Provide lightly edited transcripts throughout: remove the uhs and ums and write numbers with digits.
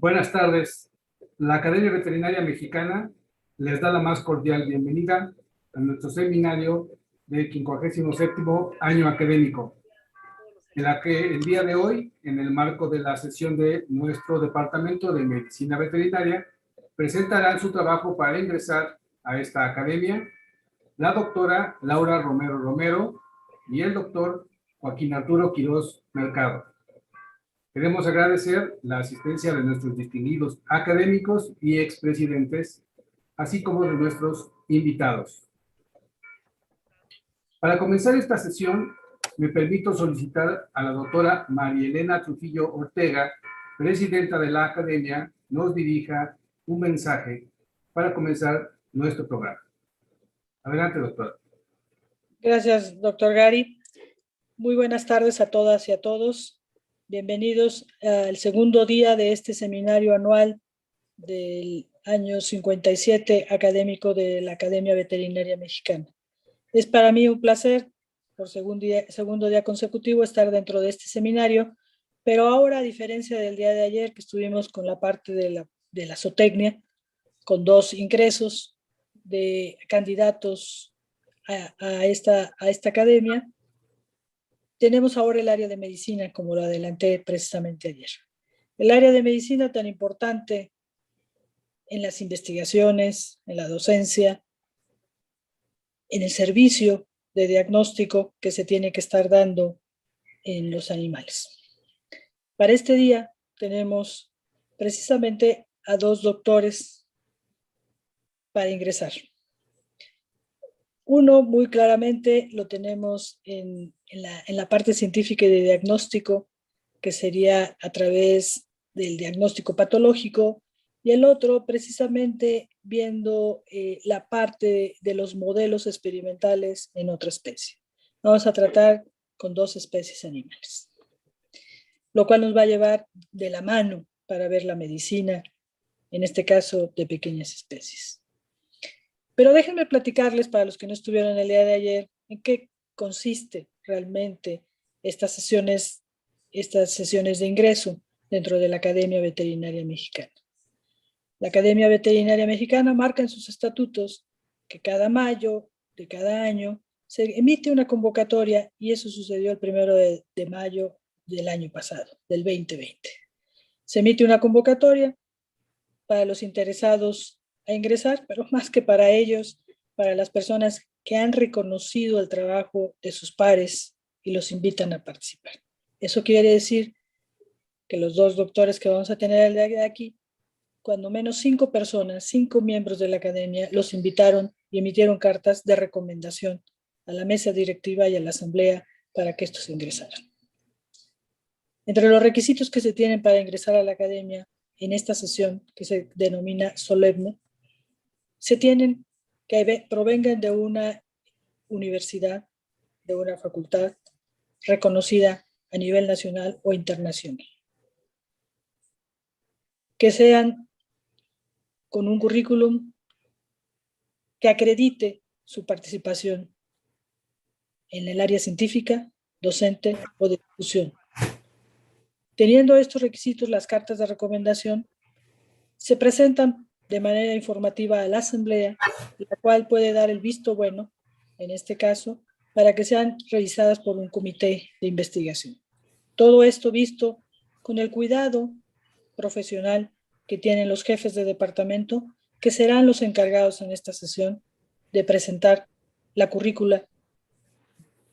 Buenas tardes. La Academia Veterinaria Mexicana les da la más cordial bienvenida a nuestro seminario del 57º año académico, en la que el día de hoy, en el marco de la sesión de nuestro Departamento de Medicina Veterinaria, presentarán su trabajo para ingresar a esta academia la doctora Laura Romero Romero y el doctor Joaquín Arturo Quirós Mercado. Queremos agradecer la asistencia de nuestros distinguidos académicos y expresidentes, así como de nuestros invitados. Para comenzar esta sesión, me permito solicitar a la doctora María Elena Trujillo Ortega, presidenta de la Academia, nos dirija un mensaje para comenzar nuestro programa. Adelante, doctora. Gracias, doctor Gary. Muy buenas tardes a todas y a todos. Bienvenidos al segundo día de este seminario anual del año 57 académico de la Academia Veterinaria Mexicana. Es para mí un placer, por segundo día consecutivo, estar dentro de este seminario, pero ahora, a diferencia del día de ayer, que estuvimos con la parte de la zootecnia, con 2 ingresos de candidatos a esta academia, tenemos ahora el área de medicina, como lo adelanté precisamente ayer. El área de medicina tan importante en las investigaciones, en la docencia, en el servicio de diagnóstico que se tiene que estar dando en los animales. Para este día tenemos precisamente a 2 doctores para ingresar. Uno, muy claramente, lo tenemos en la parte científica y de diagnóstico, que sería a través del diagnóstico patológico, y el otro, precisamente, viendo la parte de los modelos experimentales en otra especie. Vamos a tratar con 2 especies animales, lo cual nos va a llevar de la mano para ver la medicina, en este caso, de pequeñas especies. Pero déjenme platicarles, para los que no estuvieron el día de ayer, en qué consiste realmente estas sesiones de ingreso dentro de la Academia Veterinaria Mexicana. La Academia Veterinaria Mexicana marca en sus estatutos que cada mayo de cada año se emite una convocatoria, y eso sucedió el 1 de mayo del año pasado, del 2020. Se emite una convocatoria para los interesados a ingresar, pero más que para ellos, para las personas que han reconocido el trabajo de sus pares y los invitan a participar. Eso quiere decir que los 2 doctores que vamos a tener el día de aquí, cuando menos 5 personas, 5 miembros de la academia, los invitaron y emitieron cartas de recomendación a la mesa directiva y a la asamblea para que estos ingresaran. Entre los requisitos que se tienen para ingresar a la academia en esta sesión, que se denomina solemne, se tienen que provengan de una universidad, de una facultad reconocida a nivel nacional o internacional, que sean con un currículum que acredite su participación en el área científica, docente o de difusión. Teniendo estos requisitos, las cartas de recomendación se presentan de manera informativa a la asamblea, la cual puede dar el visto bueno, en este caso, para que sean revisadas por un comité de investigación. Todo esto visto con el cuidado profesional que tienen los jefes de departamento, que serán los encargados en esta sesión de presentar la currícula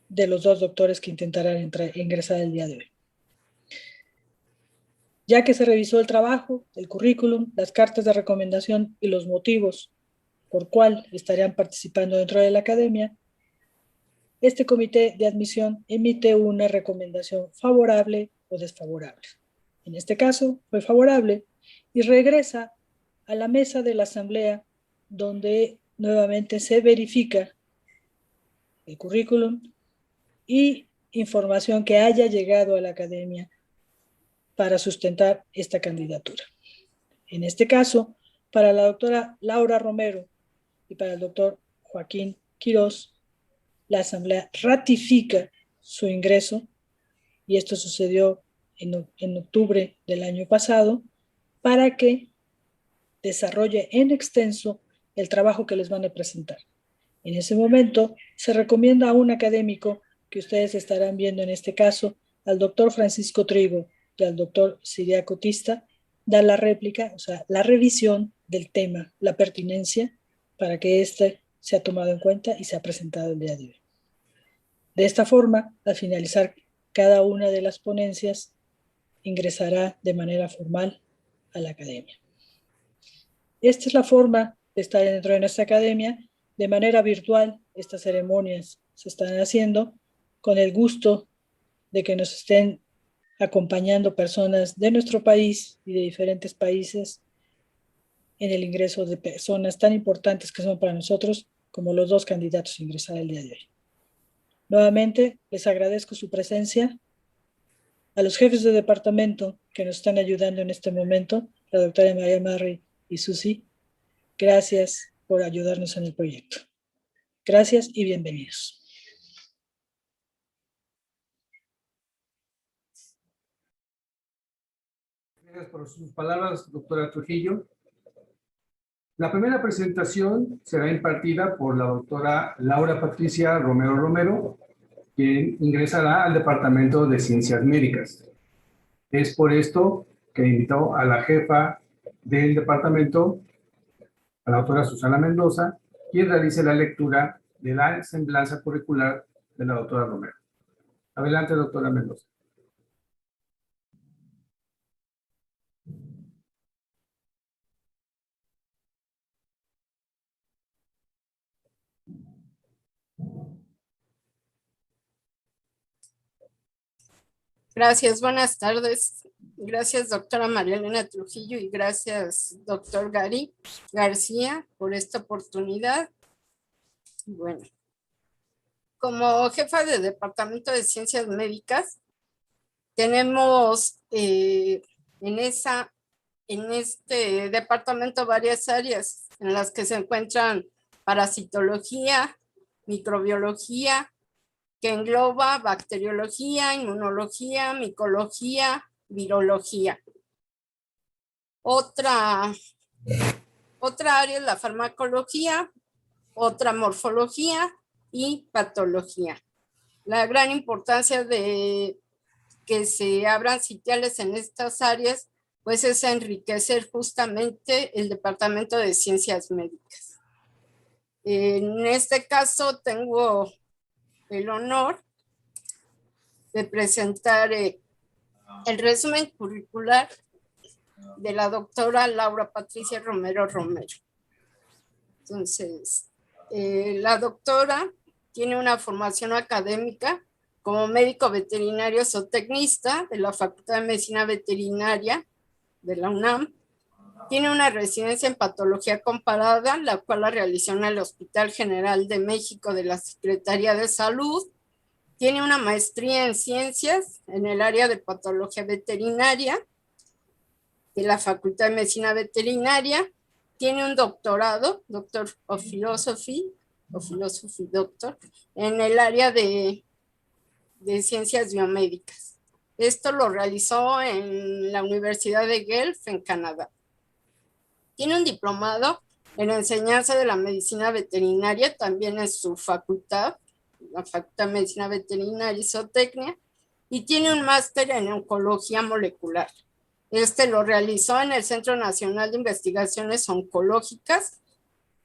de los 2 doctores que intentarán ingresar el día de hoy. Ya que se revisó el trabajo, el currículum, las cartas de recomendación y los motivos por cuál estarían participando dentro de la academia, este comité de admisión emite una recomendación favorable o desfavorable. En este caso fue favorable y regresa a la mesa de la asamblea, donde nuevamente se verifica el currículum y información que haya llegado a la academia para sustentar esta candidatura. En este caso, para la doctora Laura Romero y para el doctor Joaquín Quirós, la asamblea ratifica su ingreso, y esto sucedió en octubre del año pasado, para que desarrolle en extenso el trabajo que les van a presentar. En ese momento se recomienda a un académico que ustedes estarán viendo en este caso, al doctor Francisco Trigo y al doctor Siriaco Tista, dar la réplica, o sea, la revisión del tema, la pertinencia, para que éste sea tomado en cuenta y sea presentado el día de hoy. De esta forma, al finalizar cada una de las ponencias, ingresará de manera formal a la academia. Esta es la forma de estar dentro de nuestra academia. De manera virtual, estas ceremonias se están haciendo con el gusto de que nos estén acompañando personas de nuestro país y de diferentes países en el ingreso de personas tan importantes que son para nosotros como los dos candidatos a ingresar el día de hoy. Nuevamente, les agradezco su presencia. A los jefes de departamento que nos están ayudando en este momento, la doctora María Marri y Susi, gracias por ayudarnos en el proyecto. Gracias y bienvenidos. Gracias por sus palabras, doctora Trujillo. La primera presentación será impartida por la doctora Laura Patricia Romero Romero, quien ingresará al Departamento de Ciencias Médicas. Es por esto que invitó a la jefa del departamento, a la doctora Susana Mendoza, quien realice la lectura de la semblanza curricular de la doctora Romero. Adelante, doctora Mendoza. Gracias, buenas tardes. Gracias, doctora María Elena Trujillo, y gracias, doctor Gary García, por esta oportunidad. Bueno, como jefa de Departamento de Ciencias Médicas, tenemos en este departamento varias áreas en las que se encuentran parasitología, microbiología, que engloba bacteriología, inmunología, micología, virología. Otra área es la farmacología, otra morfología y patología. La gran importancia de que se abran sitiales en estas áreas, pues es enriquecer justamente el Departamento de Ciencias Médicas. En este caso tengo el honor de presentar el resumen curricular de la doctora Laura Patricia Romero Romero. Entonces, la doctora tiene una formación académica como médico veterinario zootecnista de la Facultad de Medicina Veterinaria de la UNAM. Tiene una residencia en patología comparada, la cual la realizó en el Hospital General de México de la Secretaría de Salud. Tiene una maestría en ciencias en el área de patología veterinaria de la Facultad de Medicina Veterinaria. Tiene un doctorado, Doctor of Philosophy Doctor, en el área de ciencias biomédicas. Esto lo realizó en la Universidad de Guelph, en Canadá. Tiene un diplomado en enseñanza de la medicina veterinaria, también en su facultad, la Facultad de Medicina Veterinaria y Zootecnia, y tiene un máster en oncología molecular. Este lo realizó en el Centro Nacional de Investigaciones Oncológicas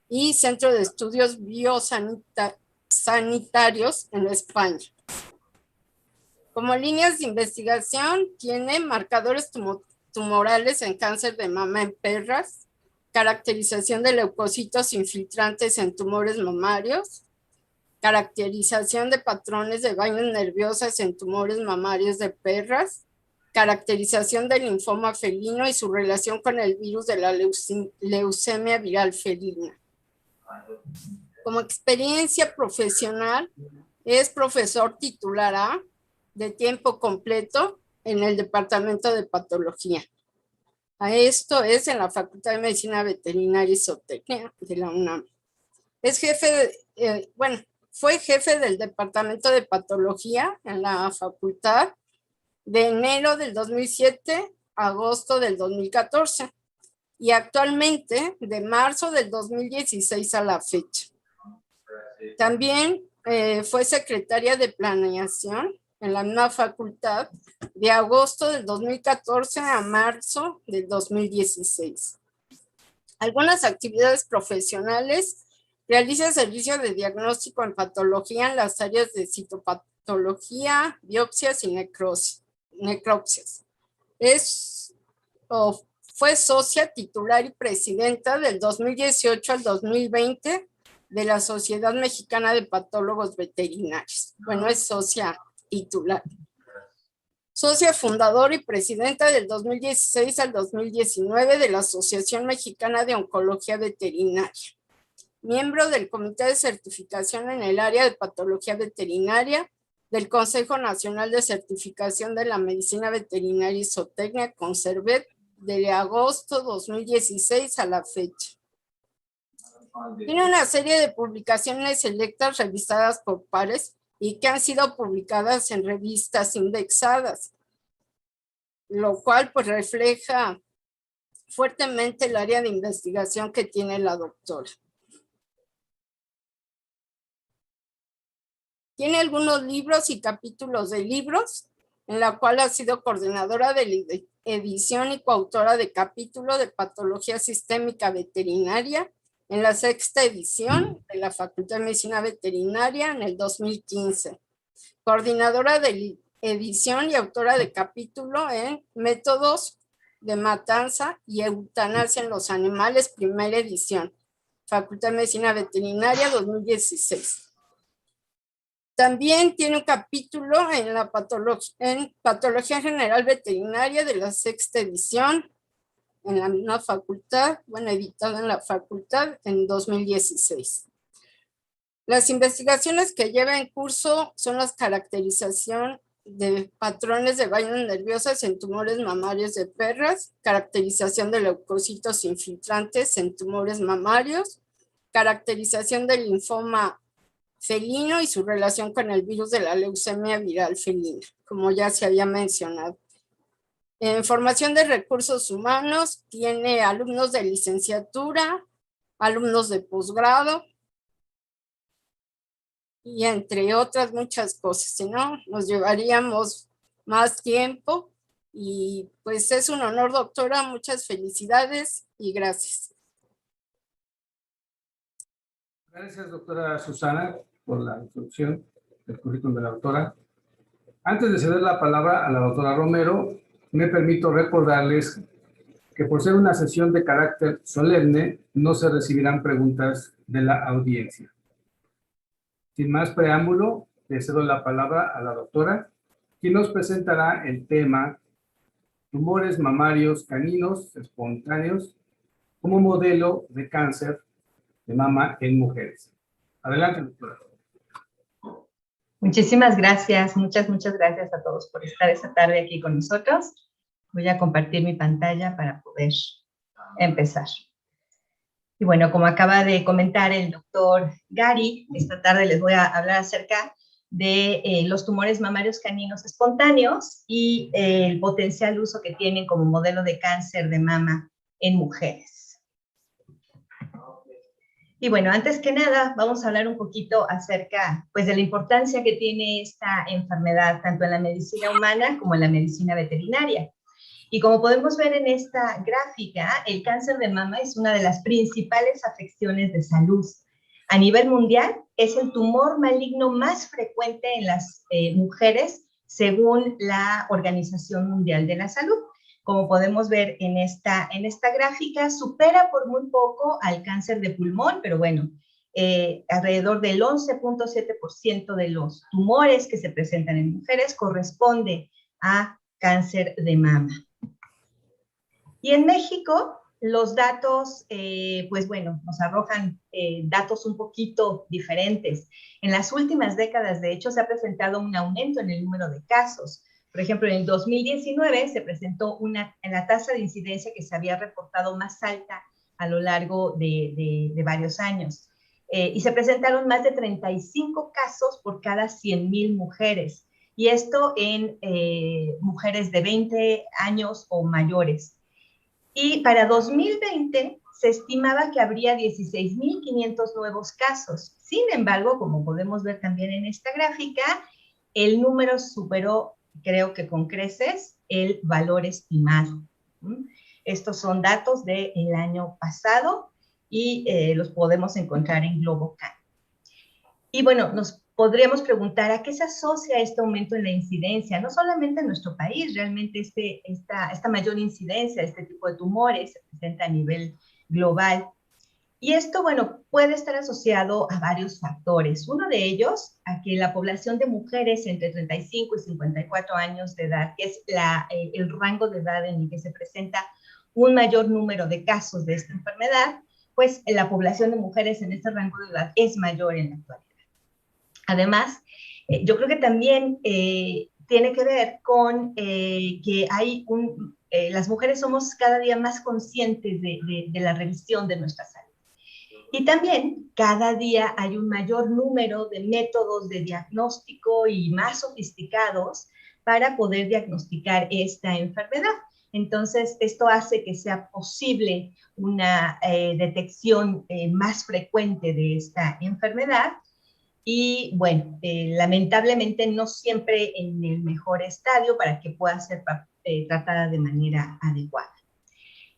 y Centro de Estudios Biosanitarios en España. Como líneas de investigación, tiene marcadores tumorales en cáncer de mama en perras, caracterización de leucocitos infiltrantes en tumores mamarios, caracterización de patrones de vainas nerviosas en tumores mamarios de perras, caracterización del linfoma felino y su relación con el virus de la leucemia viral felina. Como experiencia profesional, es profesor titular A de tiempo completo en el Departamento de Patología. Esto es en la Facultad de Medicina Veterinaria y Zootecnia de la UNAM. Es fue jefe del Departamento de Patología en la facultad de enero del 2007 agosto del 2014 y actualmente de marzo del 2016 a la fecha. También fue secretaria de planeación en la misma facultad de agosto del 2014 a marzo del 2016. Algunas actividades profesionales: realiza servicios de diagnóstico en patología en las áreas de citopatología, biopsias y necropsias. Fue socia titular y presidenta del 2018 al 2020 de la Sociedad Mexicana de Patólogos Veterinarios. Bueno, es socia titular. Socia fundadora y presidenta del 2016 al 2019 de la Asociación Mexicana de Oncología Veterinaria. Miembro del Comité de Certificación en el área de Patología Veterinaria del Consejo Nacional de Certificación de la Medicina Veterinaria y Zootecnia, CONCERVET, de agosto 2016 a la fecha. Tiene una serie de publicaciones selectas revisadas por pares y que han sido publicadas en revistas indexadas, lo cual pues refleja fuertemente el área de investigación que tiene la doctora. Tiene algunos libros y capítulos de libros, en la cual ha sido coordinadora de edición y coautora de capítulo de Patología Sistémica Veterinaria en la 6ª edición de la Facultad de Medicina Veterinaria en el 2015. Coordinadora de edición y autora de capítulo en Métodos de Matanza y Eutanasia en los Animales, primera edición, Facultad de Medicina Veterinaria 2016. También tiene un capítulo en la Patología General Veterinaria de la 6ª edición en la misma facultad, bueno, editada en la facultad en 2016. Las investigaciones que lleva en curso son la caracterización de patrones de vainas nerviosas en tumores mamarios de perras, caracterización de leucocitos infiltrantes en tumores mamarios, caracterización del linfoma felino y su relación con el virus de la leucemia viral felina, como ya se había mencionado. En formación de recursos humanos, tiene alumnos de licenciatura, alumnos de posgrado, y entre otras muchas cosas. Si no, nos llevaríamos más tiempo. Y pues es un honor, doctora. Muchas felicidades y gracias. Gracias, doctora Susana, por la introducción del currículum de la doctora. Antes de ceder la palabra a la doctora Romero, me permito recordarles que por ser una sesión de carácter solemne, no se recibirán preguntas de la audiencia. Sin más preámbulo, le cedo la palabra a la doctora, quien nos presentará el tema tumores mamarios caninos espontáneos como modelo de cáncer de mama en mujeres. Adelante, doctora. Muchísimas gracias, muchas gracias a todos por estar esta tarde aquí con nosotros. Voy a compartir mi pantalla para poder empezar. Y bueno, como acaba de comentar el doctor Gary, esta tarde les voy a hablar acerca de los tumores mamarios caninos espontáneos y el potencial uso que tienen como modelo de cáncer de mama en mujeres. Y bueno, antes que nada, vamos a hablar un poquito acerca pues, de la importancia que tiene esta enfermedad, tanto en la medicina humana como en la medicina veterinaria. Y como podemos ver en esta gráfica, el cáncer de mama es una de las principales afecciones de salud. A nivel mundial, es el tumor maligno más frecuente en las mujeres, según la Organización Mundial de la Salud. Como podemos ver en esta gráfica, supera por muy poco al cáncer de pulmón, pero bueno, alrededor del 11.7% de los tumores que se presentan en mujeres corresponde a cáncer de mama. Y en México, los datos, pues bueno, nos arrojan datos un poquito diferentes. En las últimas décadas, de hecho, se ha presentado un aumento en el número de casos. Por ejemplo, en el 2019 se presentó en la tasa de incidencia que se había reportado más alta a lo largo de varios años. Y se presentaron más de 35 casos por cada 100,000 mujeres. y esto en mujeres de 20 años o mayores. Y para 2020 se estimaba que habría 16.500 nuevos casos. Sin embargo, como podemos ver también en esta gráfica, el número superó, creo que con creces, el valor estimado. Estos son datos del año pasado y los podemos encontrar en GloboCan. Y bueno, nos podríamos preguntar a qué se asocia este aumento en la incidencia, no solamente en nuestro país, realmente esta mayor incidencia, este tipo de tumores se presenta a nivel global. Y esto, bueno, puede estar asociado a varios factores. Uno de ellos, a que la población de mujeres entre 35 y 54 años de edad, que es el rango de edad en el que se presenta un mayor número de casos de esta enfermedad, pues la población de mujeres en este rango de edad es mayor en la actualidad. Además, yo creo que también tiene que ver con que hay las mujeres somos cada día más conscientes de la revisión de nuestra salud. Y también cada día hay un mayor número de métodos de diagnóstico y más sofisticados para poder diagnosticar esta enfermedad. Entonces, esto hace que sea posible una detección más frecuente de esta enfermedad. Y bueno, lamentablemente no siempre en el mejor estadio para que pueda ser tratada de manera adecuada.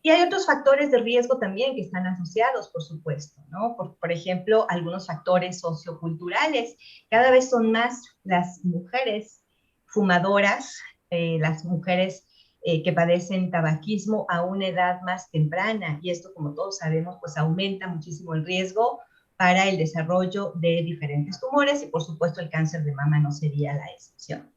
Y hay otros factores de riesgo también que están asociados, por supuesto, ¿no? Por ejemplo, algunos factores socioculturales. Cada vez son más las mujeres fumadoras, las mujeres que padecen tabaquismo a una edad más temprana, y esto, como todos sabemos, pues aumenta muchísimo el riesgo para el desarrollo de diferentes tumores, y por supuesto el cáncer de mama no sería la excepción.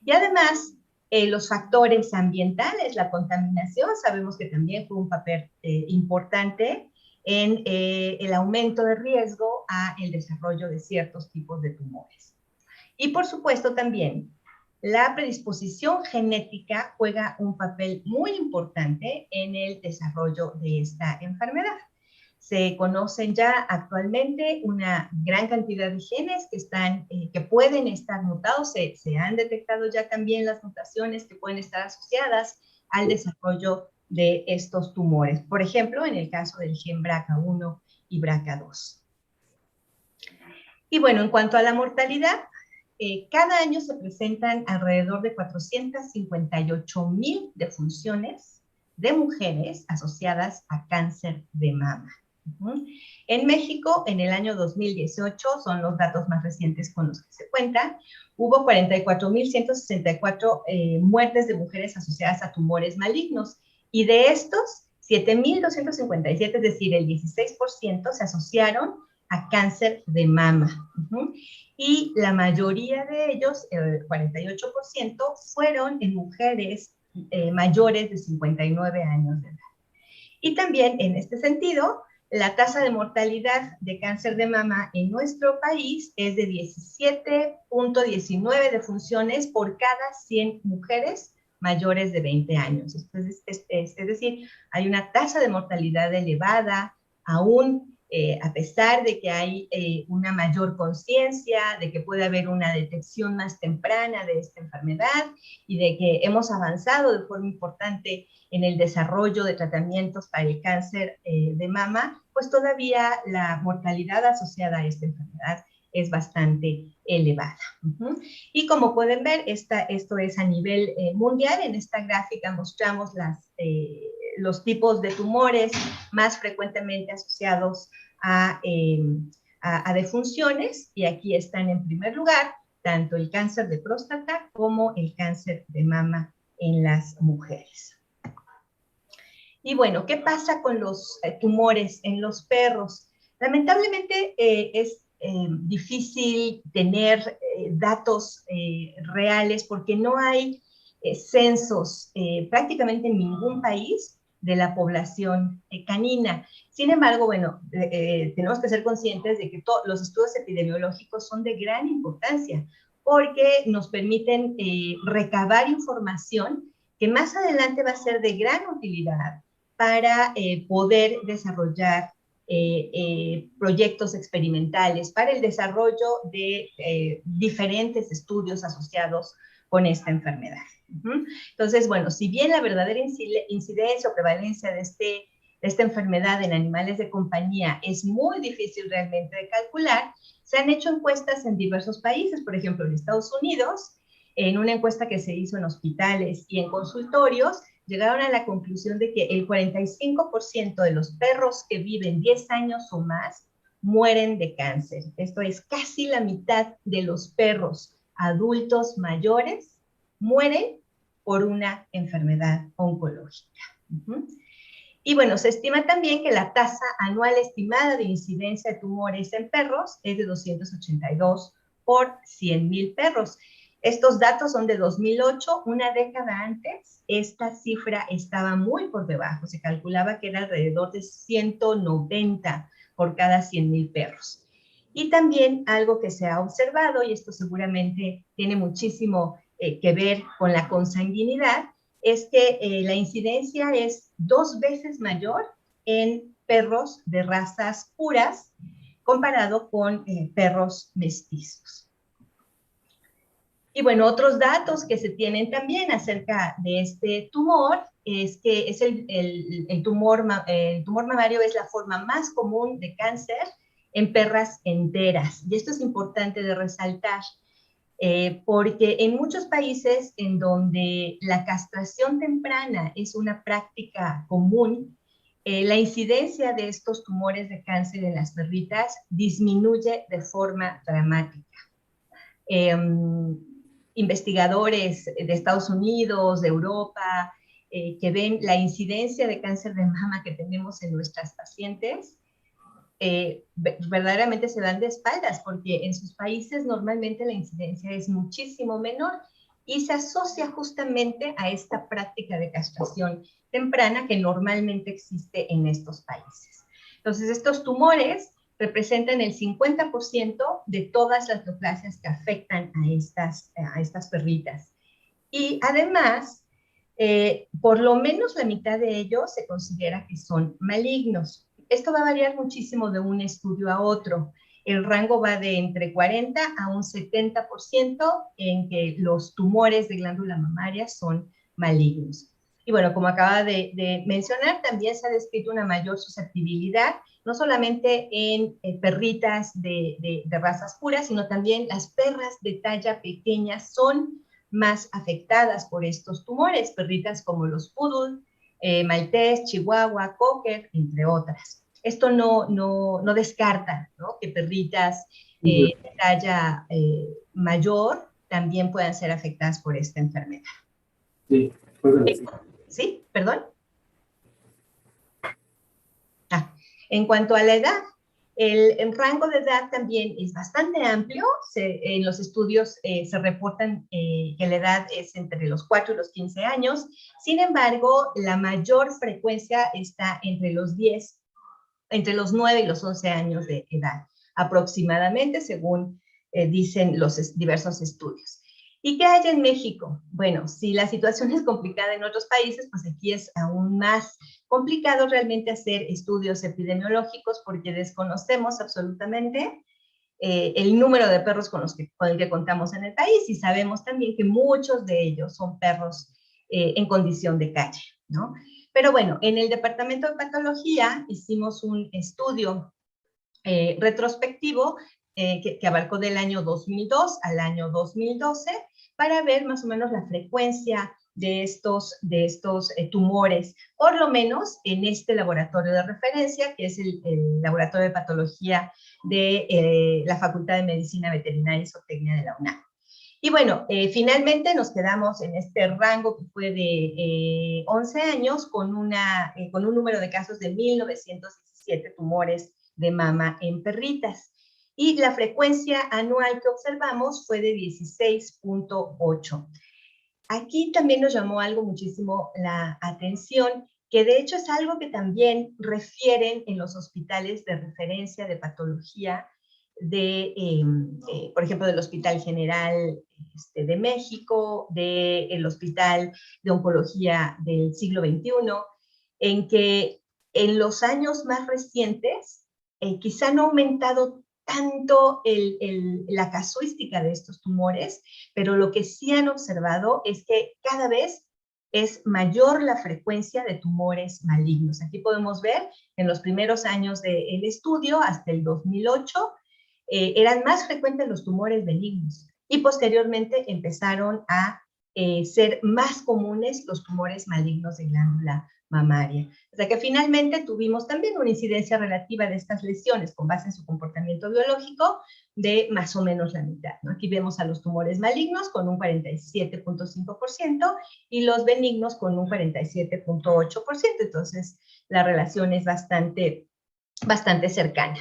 Y además, los factores ambientales, la contaminación, sabemos que también fue un papel importante en el aumento de riesgo a el desarrollo de ciertos tipos de tumores. Y por supuesto también la predisposición genética juega un papel muy importante en el desarrollo de esta enfermedad. Se conocen ya actualmente una gran cantidad de genes que pueden estar mutados. Se han detectado ya también las mutaciones que pueden estar asociadas al desarrollo de estos tumores. Por ejemplo, en el caso del gen BRCA1 y BRCA2. Y bueno, en cuanto a la mortalidad, cada año se presentan alrededor de 458,000 defunciones de mujeres asociadas a cáncer de mama. En México, en el año 2018, son los datos más recientes con los que se cuentan, hubo 44,164 muertes de mujeres asociadas a tumores malignos, y de estos, 7,257, es decir, el 16%, se asociaron a cáncer de mama. Y la mayoría de ellos, el 48%, fueron en mujeres mayores de 59 años de edad. Y también, en este sentido, la tasa de mortalidad de cáncer de mama en nuestro país es de 17.19 defunciones por cada 100 mujeres mayores de 20 años. Entonces, es decir, hay una tasa de mortalidad elevada, aún a pesar de que hay una mayor conciencia, de que puede haber una detección más temprana de esta enfermedad y de que hemos avanzado de forma importante en el desarrollo de tratamientos para el cáncer de mama, pues todavía la mortalidad asociada a esta enfermedad es bastante elevada. Y como pueden ver, esto es a nivel mundial. En esta gráfica mostramos los tipos de tumores más frecuentemente asociados a defunciones, y aquí están en primer lugar tanto el cáncer de próstata como el cáncer de mama en las mujeres. Y bueno, ¿qué pasa con los tumores en los perros? Lamentablemente es difícil tener datos reales porque no hay censos prácticamente en ningún país de la población canina. Sin embargo, bueno, tenemos que ser conscientes de que los estudios epidemiológicos son de gran importancia porque nos permiten recabar información que más adelante va a ser de gran utilidad para poder desarrollar proyectos experimentales, para el desarrollo de diferentes estudios asociados con esta enfermedad. Entonces, bueno, si bien la verdadera incidencia o prevalencia de esta enfermedad en animales de compañía es muy difícil realmente de calcular, se han hecho encuestas en diversos países, por ejemplo, en Estados Unidos, en una encuesta que se hizo en hospitales y en consultorios, llegaron a la conclusión de que el 45% de los perros que viven 10 años o más mueren de cáncer. Esto es, casi la mitad de los perros adultos mayores mueren por una enfermedad oncológica. Y bueno, se estima también que la tasa anual estimada de incidencia de tumores en perros es de 282 por 100,000 perros. Estos datos son de 2008, una década antes, esta cifra estaba muy por debajo, se calculaba que era alrededor de 190 por cada 100,000 perros. Y también algo que se ha observado, y esto seguramente tiene muchísimo que ver con la consanguinidad, es que la incidencia es 2 veces mayor en perros de razas puras comparado con perros mestizos. Y bueno, otros datos que se tienen también acerca de este tumor es que es el tumor mamario es la forma más común de cáncer en perras enteras. Y esto es importante de resaltar, porque en muchos países en donde la castración temprana es una práctica común, la incidencia de estos tumores de cáncer en las perritas disminuye de forma dramática. Investigadores de Estados Unidos, de Europa, que ven la incidencia de cáncer de mama que tenemos en nuestras pacientes, verdaderamente se dan de espaldas, porque en sus países normalmente la incidencia es muchísimo menor y se asocia justamente a esta práctica de castración temprana que normalmente existe en estos países. Entonces, estos tumores representan el 50% de todas las neoplasias que afectan a estas perritas. Y además, por lo menos la mitad de ellos se considera que son malignos. Esto va a variar muchísimo de un estudio a otro. El rango va de entre 40 a un 70% en que los tumores de glándula mamaria son malignos. Y bueno, como acaba de mencionar, también se ha descrito una mayor susceptibilidad, no solamente en perritas de razas puras, sino también las perras de talla pequeña son más afectadas por estos tumores, perritas como los poodle, maltés, chihuahua, cocker, entre otras. Esto no descarta, ¿no?, que perritas de talla mayor también puedan ser afectadas por esta enfermedad. Sí, ¿Sí? ¿Perdón? En cuanto a la edad, el rango de edad también es bastante amplio. En los estudios se reportan que la edad es entre los 4 y los 15 años. Sin embargo, la mayor frecuencia está entre los 9 y los 11 años de edad, aproximadamente, según dicen los diversos estudios. ¿Y qué hay en México? Bueno, si la situación es complicada en otros países, pues aquí es aún más complicado realmente hacer estudios epidemiológicos porque desconocemos absolutamente el número de perros con el que contamos en el país, y sabemos también que muchos de ellos son perros en condición de calle, ¿no? Pero bueno, en el Departamento de Patología hicimos un estudio retrospectivo que abarcó del año 2002 al año 2012 para ver más o menos la frecuencia de estos tumores, por lo menos en este laboratorio de referencia, que es el Laboratorio de Patología de la Facultad de Medicina Veterinaria y Zootecnia de la UNAM. Y bueno, finalmente nos quedamos en este rango que fue de 11 años con un número de casos de 1,917 tumores de mama en perritas. Y la frecuencia anual que observamos fue de 16.8. Aquí también nos llamó algo muchísimo la atención, que de hecho es algo que también refieren en los hospitales de referencia de patología por ejemplo, del Hospital General de México, del Hospital de Oncología del siglo XXI, en que en los años más recientes quizá no ha aumentado tanto la casuística de estos tumores, pero lo que sí han observado es que cada vez es mayor la frecuencia de tumores malignos. Aquí podemos ver en los primeros años del estudio, hasta el 2008, eran más frecuentes los tumores benignos y posteriormente empezaron a ser más comunes los tumores malignos de glándula mamaria. O sea que finalmente tuvimos también una incidencia relativa de estas lesiones con base en su comportamiento biológico de más o menos la mitad, ¿no? Aquí vemos a los tumores malignos con un 47.5% y los benignos con un 47.8%. Entonces, la relación es bastante cercana.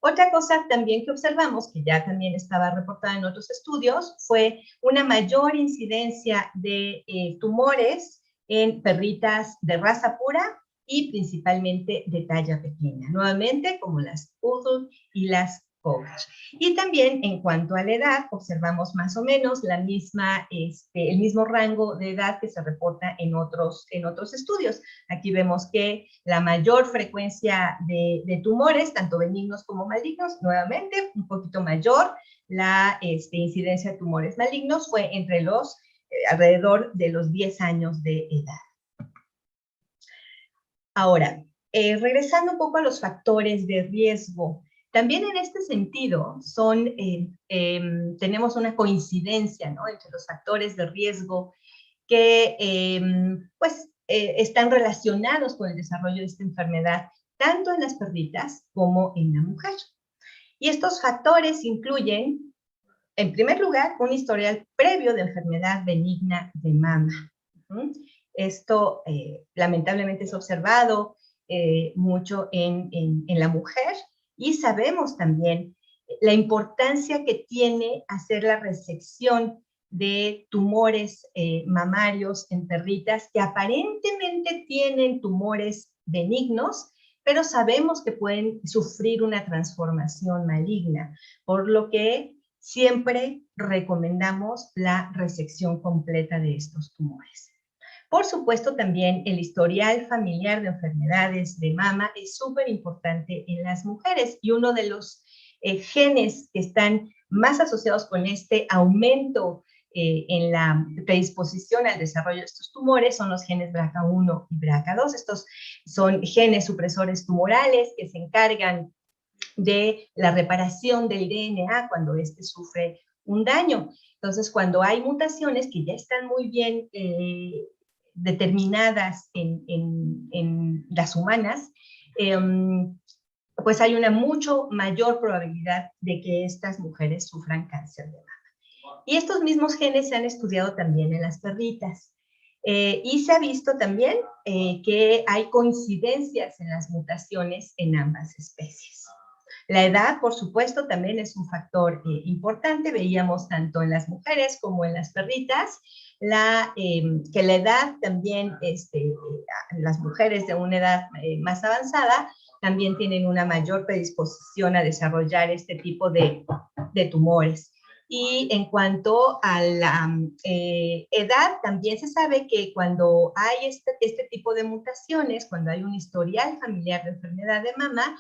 Otra cosa también que observamos, que ya también estaba reportada en otros estudios, fue una mayor incidencia de tumores en perritas de raza pura y principalmente de talla pequeña, nuevamente como las Poodle y las Cocker. Y también en cuanto a la edad, observamos más o menos el mismo rango de edad que se reporta en otros estudios. Aquí vemos que la mayor frecuencia de tumores, tanto benignos como malignos, nuevamente un poquito mayor, la incidencia de tumores malignos fue entre los alrededor de los 10 años de edad. Ahora, regresando un poco a los factores de riesgo, también en este sentido tenemos una coincidencia, ¿no?, entre los factores de riesgo que están relacionados con el desarrollo de esta enfermedad, tanto en las perritas como en la mujer. Y estos factores incluyen, en primer lugar, un historial previo de enfermedad benigna de mama. Esto lamentablemente es observado mucho en la mujer, y sabemos también la importancia que tiene hacer la resección de tumores mamarios en perritas que aparentemente tienen tumores benignos, pero sabemos que pueden sufrir una transformación maligna, por lo que siempre recomendamos la resección completa de estos tumores. Por supuesto, también el historial familiar de enfermedades de mama es súper importante en las mujeres, y uno de los genes que están más asociados con este aumento en la predisposición al desarrollo de estos tumores son los genes BRCA1 y BRCA2. Estos son genes supresores tumorales que se encargan de la reparación del DNA cuando éste sufre un daño. Entonces, cuando hay mutaciones que ya están muy bien determinadas en las humanas, pues hay una mucho mayor probabilidad de que estas mujeres sufran cáncer de mama. Y estos mismos genes se han estudiado también en las perritas. Y se ha visto también que hay coincidencias en las mutaciones en ambas especies. La edad, por supuesto, también es un factor importante. Veíamos tanto en las mujeres como en las perritas que la edad también, las mujeres de una edad más avanzada también tienen una mayor predisposición a desarrollar este tipo de tumores. Y en cuanto a la edad, también se sabe que cuando hay este tipo de mutaciones, cuando hay un historial familiar de enfermedad de mama,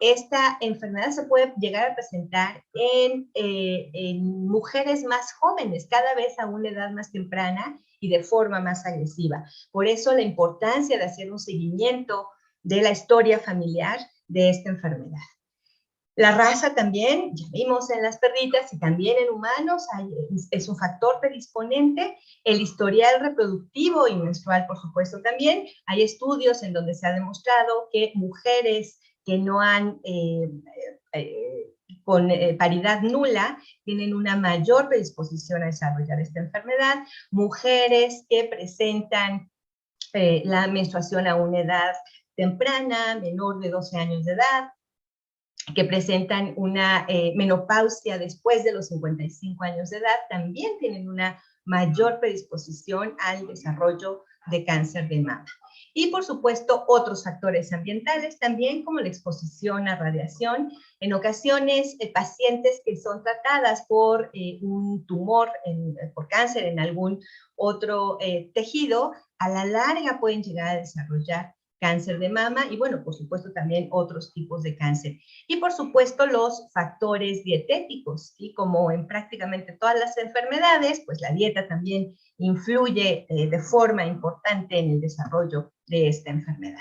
esta enfermedad se puede llegar a presentar en mujeres más jóvenes, cada vez a una edad más temprana y de forma más agresiva. Por eso la importancia de hacer un seguimiento de la historia familiar de esta enfermedad. La raza también, ya vimos en las perritas y también en humanos, es un factor predisponente. El historial reproductivo y menstrual, por supuesto, también. Hay estudios en donde se ha demostrado que mujeres que no han con paridad nula tienen una mayor predisposición a desarrollar esta enfermedad. Mujeres que presentan la menstruación a una edad temprana, menor de 12 años de edad, que presentan una menopausia después de los 55 años de edad, también tienen una mayor predisposición al desarrollo de cáncer de mama. Y por supuesto otros factores ambientales también, como la exposición a radiación. En ocasiones pacientes que son tratadas por un tumor, por cáncer en algún otro tejido, a la larga pueden llegar a desarrollar cáncer de mama y, bueno, por supuesto también otros tipos de cáncer. Y por supuesto los factores dietéticos, y como en prácticamente todas las enfermedades, pues la dieta también influye de forma importante en el desarrollo de esta enfermedad.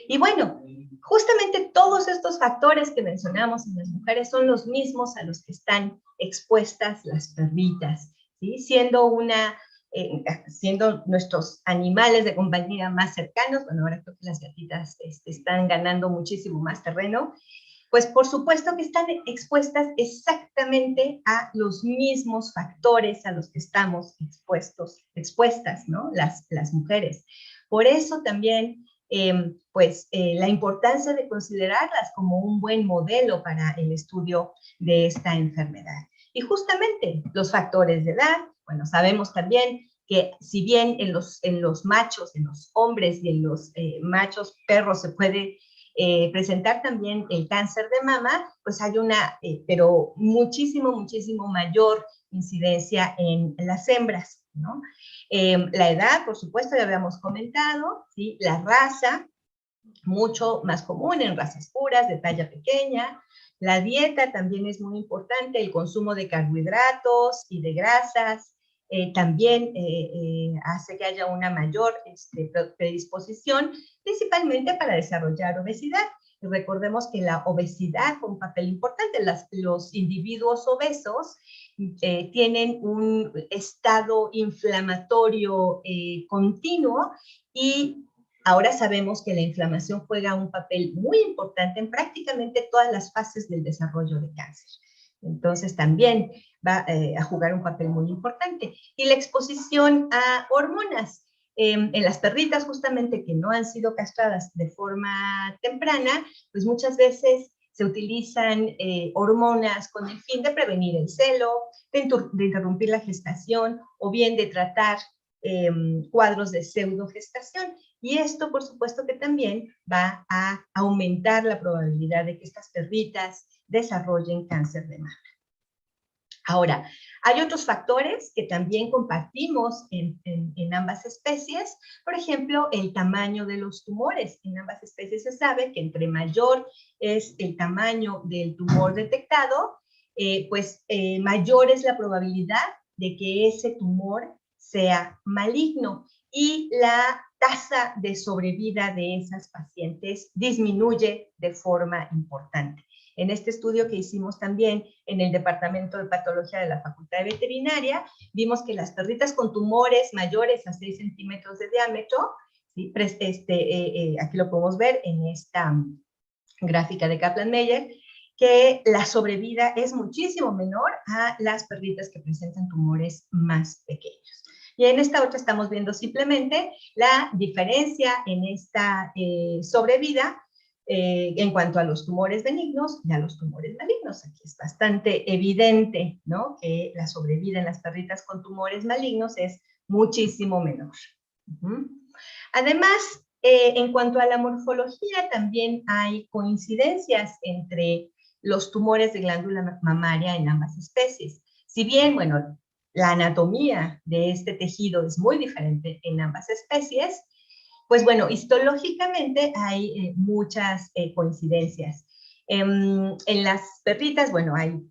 Y bueno, justamente todos estos factores que mencionamos en las mujeres son los mismos a los que están expuestas las perritas, ¿sí? Siendo nuestros animales de compañía más cercanos. Bueno, ahora creo que las gatitas están ganando muchísimo más terreno, pues por supuesto que están expuestas exactamente a los mismos factores a los que estamos expuestas, ¿no? Las mujeres. Por eso también, la importancia de considerarlas como un buen modelo para el estudio de esta enfermedad. Y justamente los factores de edad, bueno, sabemos también que si bien en los machos, en los hombres y en los machos perros se puede presentar también el cáncer de mama, pues hay una, pero muchísimo mayor incidencia en las hembras, ¿no? La edad, por supuesto, ya habíamos comentado, ¿sí? La raza, mucho más común en razas puras, de talla pequeña. La dieta también es muy importante, el consumo de carbohidratos y de grasas, también hace que haya una mayor predisposición, principalmente para desarrollar obesidad. Y recordemos que la obesidad juega un papel importante. Los individuos obesos tienen un estado inflamatorio continuo, y ahora sabemos que la inflamación juega un papel muy importante en prácticamente todas las fases del desarrollo de cáncer. Entonces también va a jugar un papel muy importante. Y la exposición a hormonas. En las perritas justamente que no han sido castradas de forma temprana, pues muchas veces se utilizan hormonas con el fin de prevenir el celo, de interrumpir la gestación o bien de tratar cuadros de pseudogestación. Y esto, por supuesto, que también va a aumentar la probabilidad de que estas perritas desarrollen cáncer de mama. Ahora, hay otros factores que también compartimos en ambas especies. Por ejemplo, el tamaño de los tumores. En ambas especies se sabe que entre mayor es el tamaño del tumor detectado, mayor es la probabilidad de que ese tumor sea maligno, y la tasa de sobrevida de esas pacientes disminuye de forma importante. En este estudio que hicimos también en el Departamento de Patología de la Facultad de Veterinaria, vimos que las perritas con tumores mayores a 6 centímetros de diámetro, ¿sí? Aquí lo podemos ver en esta gráfica de Kaplan-Meier, que la sobrevida es muchísimo menor a las perritas que presentan tumores más pequeños. Y en esta otra estamos viendo simplemente la diferencia en esta sobrevida en cuanto a los tumores benignos y a los tumores malignos. Aquí es bastante evidente, ¿no?, que la sobrevida en las perritas con tumores malignos es muchísimo menor. Además, en cuanto a la morfología, también hay coincidencias entre los tumores de glándula mamaria en ambas especies. Si bien, bueno, la anatomía de este tejido es muy diferente en ambas especies, pues bueno, histológicamente hay muchas coincidencias. En las perritas, bueno, hay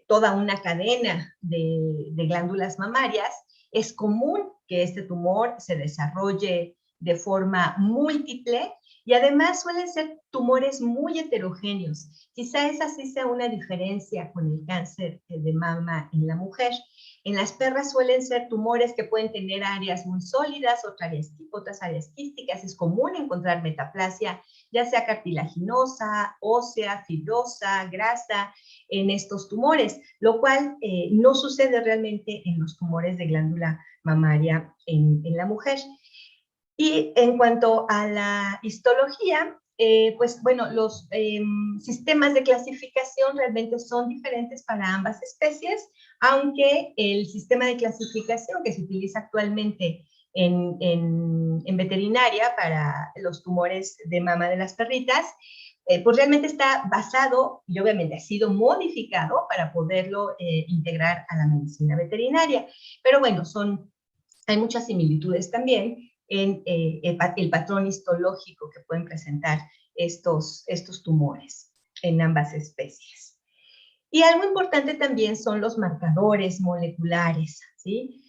toda una cadena de glándulas mamarias. Es común que este tumor se desarrolle de forma múltiple, y además suelen ser tumores muy heterogéneos. Quizá esa sí sea una diferencia con el cáncer de mama en la mujer. En las perras suelen ser tumores que pueden tener áreas muy sólidas, otras áreas quísticas. Es común encontrar metaplasia, ya sea cartilaginosa, ósea, fibrosa, grasa, en estos tumores, lo cual no sucede realmente en los tumores de glándula mamaria en la mujer. Y en cuanto a la histología, pues bueno, los sistemas de clasificación realmente son diferentes para ambas especies, aunque el sistema de clasificación que se utiliza actualmente en veterinaria para los tumores de mama de las perritas, pues realmente está basado y obviamente ha sido modificado para poderlo integrar a la medicina veterinaria. Pero bueno, hay muchas similitudes también en el patrón histológico que pueden presentar estos tumores en ambas especies. Y algo importante también son los marcadores moleculares, ¿sí?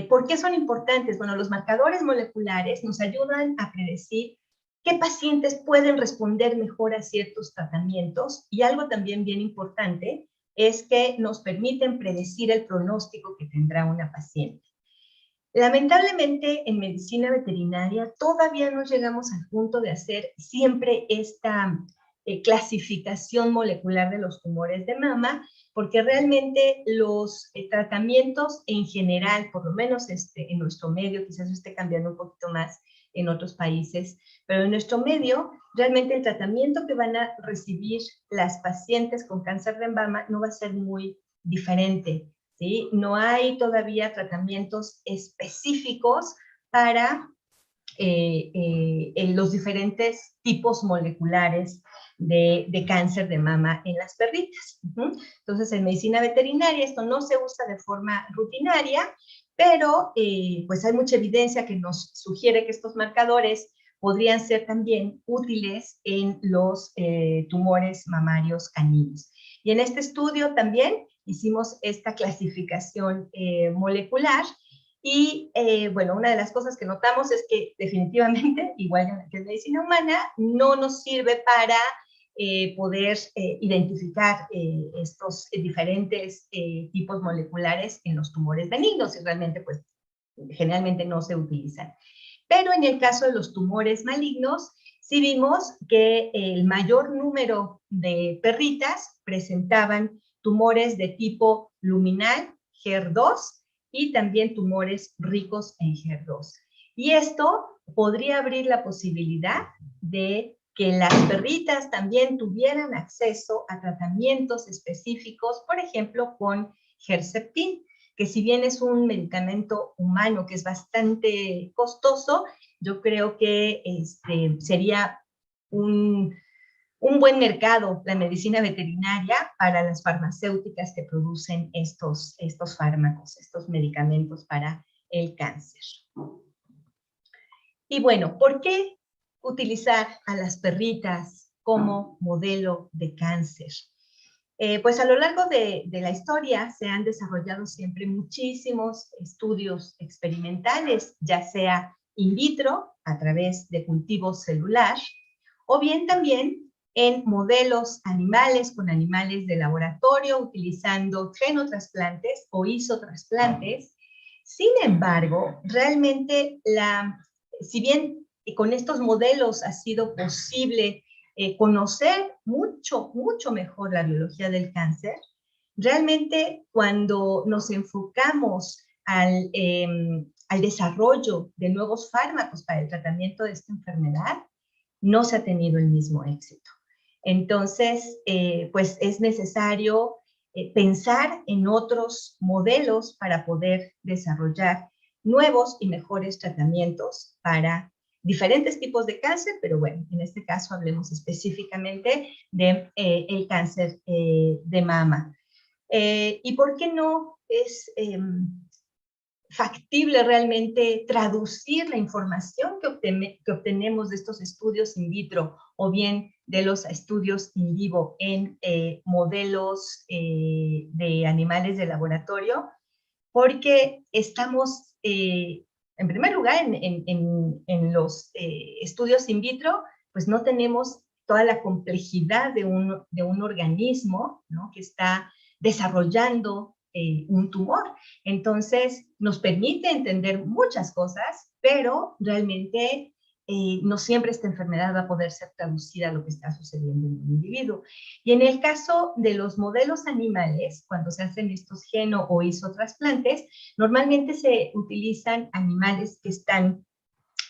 ¿Por qué son importantes? Bueno, los marcadores moleculares nos ayudan a predecir qué pacientes pueden responder mejor a ciertos tratamientos, y algo también bien importante es que nos permiten predecir el pronóstico que tendrá una paciente. Lamentablemente, en medicina veterinaria todavía no llegamos al punto de hacer siempre esta clasificación molecular de los tumores de mama, porque realmente los tratamientos en general, por lo menos en nuestro medio, quizás esté cambiando un poquito más en otros países, pero en nuestro medio, realmente el tratamiento que van a recibir las pacientes con cáncer de mama no va a ser muy diferente, ¿sí? No hay todavía tratamientos específicos para los diferentes tipos moleculares de cáncer de mama en las perritas. Entonces, en medicina veterinaria esto no se usa de forma rutinaria, pero pues hay mucha evidencia que nos sugiere que estos marcadores podrían ser también útiles en los tumores mamarios caninos. Y en este estudio también hicimos esta clasificación molecular. Y bueno, una de las cosas que notamos es que definitivamente, igual que en medicina humana, no nos sirve para poder identificar estos diferentes tipos moleculares en los tumores benignos, y realmente pues generalmente no se utilizan. Pero en el caso de los tumores malignos, sí vimos que el mayor número de perritas presentaban tumores de tipo luminal, HER2, y también tumores ricos en HER2. Y esto podría abrir la posibilidad de que las perritas también tuvieran acceso a tratamientos específicos, por ejemplo, con Herceptin, que si bien es un medicamento humano que es bastante costoso, yo creo que sería un buen mercado la medicina veterinaria para las farmacéuticas que producen estos fármacos, estos medicamentos para el cáncer. Y bueno, ¿por qué utilizar a las perritas como modelo de cáncer? Pues a lo largo de la historia se han desarrollado siempre muchísimos estudios experimentales, ya sea in vitro, a través de cultivo celular, o bien también en modelos animales con animales de laboratorio, utilizando genotrasplantes o isotrasplantes. Sin embargo, realmente, si bien con estos modelos ha sido posible conocer mucho mejor la biología del cáncer, realmente cuando nos enfocamos al desarrollo de nuevos fármacos para el tratamiento de esta enfermedad, no se ha tenido el mismo éxito. Entonces, pues es necesario pensar en otros modelos para poder desarrollar nuevos y mejores tratamientos para diferentes tipos de cáncer, pero bueno, en este caso hablemos específicamente de el cáncer de mama. ¿Y por qué no es factible realmente traducir la información que obtenemos de estos estudios in vitro o bien de los estudios in vivo en modelos de animales de laboratorio? Porque estamos, en primer lugar, en los estudios in vitro, pues no tenemos toda la complejidad de un organismo, ¿no?, que está desarrollando un tumor. Entonces, nos permite entender muchas cosas, pero realmente no siempre esta enfermedad va a poder ser traducida a lo que está sucediendo en un individuo. Y en el caso de los modelos animales, cuando se hacen estos geno o isotrasplantes, normalmente se utilizan animales que están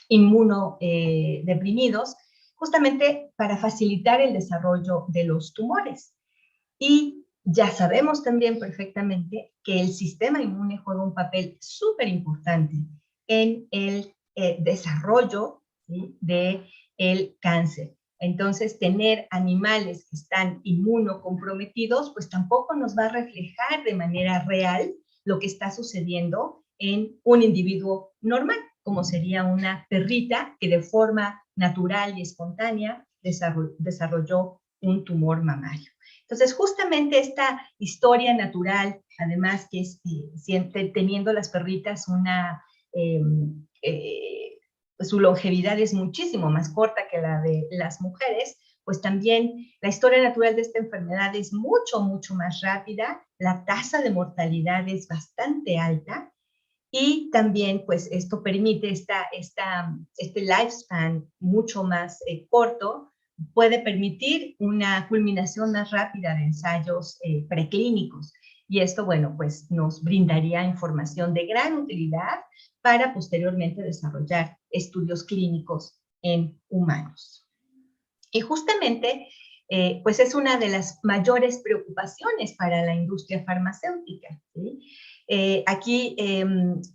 inmunodeprimidos, justamente para facilitar el desarrollo de los tumores. Y ya sabemos también perfectamente que el sistema inmune juega un papel súper importante en el desarrollo, ¿sí?, del cáncer. Entonces, tener animales que están inmunocomprometidos, pues tampoco nos va a reflejar de manera real lo que está sucediendo en un individuo normal, como sería una perrita que de forma natural y espontánea desarrolló un tumor mamario. Entonces, justamente esta historia natural, además que es, siempre teniendo las perritas su longevidad es muchísimo más corta que la de las mujeres, pues también la historia natural de esta enfermedad es mucho, mucho más rápida, la tasa de mortalidad es bastante alta, y también, pues, esto permite este lifespan mucho más corto, puede permitir una culminación más rápida de ensayos preclínicos. Y esto, bueno, pues nos brindaría información de gran utilidad para posteriormente desarrollar estudios clínicos en humanos. Y justamente, pues es una de las mayores preocupaciones para la industria farmacéutica, ¿sí? Aquí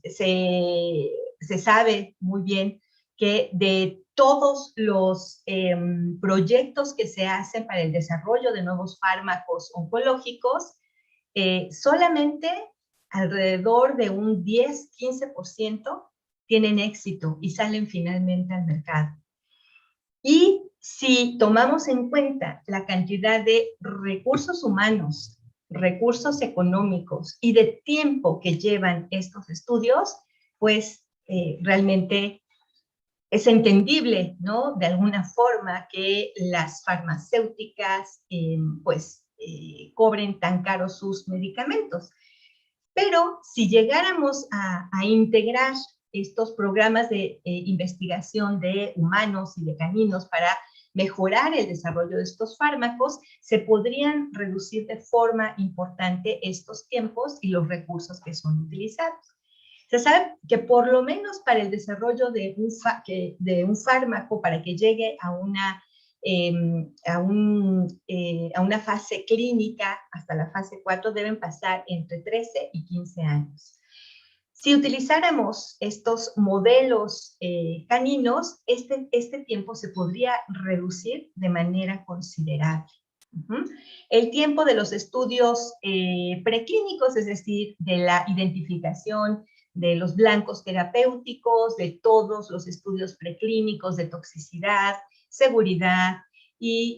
se sabe muy bien que de todos los proyectos que se hacen para el desarrollo de nuevos fármacos oncológicos, solamente alrededor de un 10-15% tienen éxito y salen finalmente al mercado. Y si tomamos en cuenta la cantidad de recursos humanos, recursos económicos y de tiempo que llevan estos estudios, pues realmente es entendible, ¿no? De alguna forma que las farmacéuticas cobren tan caros sus medicamentos. Pero si llegáramos a integrar estos programas de investigación de humanos y de caninos para mejorar el desarrollo de estos fármacos, se podrían reducir de forma importante estos tiempos y los recursos que son utilizados. Se sabe que por lo menos para el desarrollo de un fármaco, para que llegue a una fase clínica, hasta la fase 4, deben pasar entre 13 y 15 años. Si utilizáramos estos modelos caninos, este tiempo se podría reducir de manera considerable. El tiempo de los estudios preclínicos, es decir, de la identificación de los blancos terapéuticos, de todos los estudios preclínicos de toxicidad, seguridad y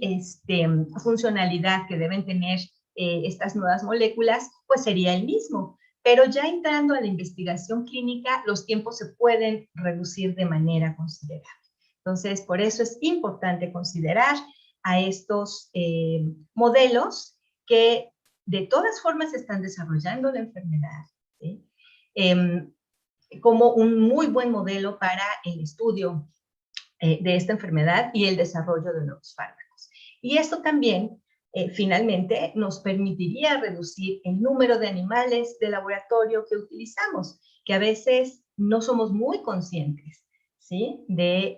funcionalidad que deben tener estas nuevas moléculas, pues sería el mismo. Pero ya entrando a la investigación clínica, los tiempos se pueden reducir de manera considerable. Entonces, por eso es importante considerar a estos modelos que de todas formas están desarrollando la enfermedad, ¿sí? Como un muy buen modelo para el estudio de esta enfermedad y el desarrollo de nuevos fármacos. Y esto también, finalmente, nos permitiría reducir el número de animales de laboratorio que utilizamos, que a veces no somos muy conscientes, ¿sí? De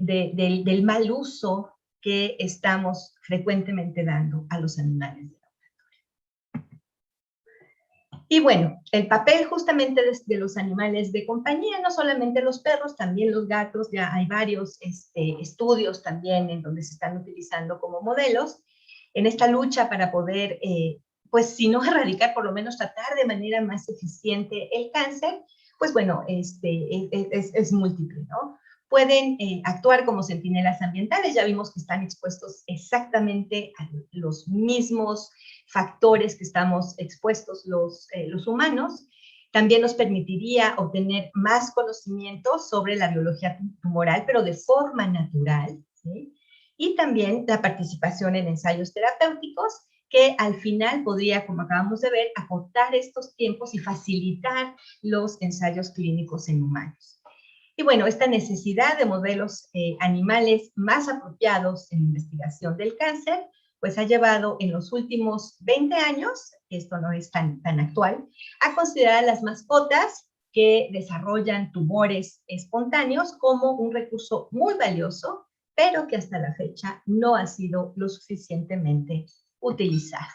del mal uso que estamos frecuentemente dando a los animales de laboratorio. Y bueno, el papel justamente de los animales de compañía, no solamente los perros, también los gatos, ya hay varios estudios también en donde se están utilizando como modelos, en esta lucha para poder, pues si no erradicar, por lo menos tratar de manera más eficiente el cáncer, pues bueno, es múltiple, ¿no? Pueden actuar como centinelas ambientales, ya vimos que están expuestos exactamente a los mismos factores que estamos expuestos los humanos. También nos permitiría obtener más conocimiento sobre la biología tumoral, pero de forma natural, ¿sí? Y también la participación en ensayos terapéuticos, que al final podría, como acabamos de ver, acortar estos tiempos y facilitar los ensayos clínicos en humanos. Y bueno, esta necesidad de modelos animales más apropiados en investigación del cáncer, pues ha llevado en los últimos 20 años, esto no es tan actual, a considerar a las mascotas que desarrollan tumores espontáneos como un recurso muy valioso, pero que hasta la fecha no ha sido lo suficientemente utilizado.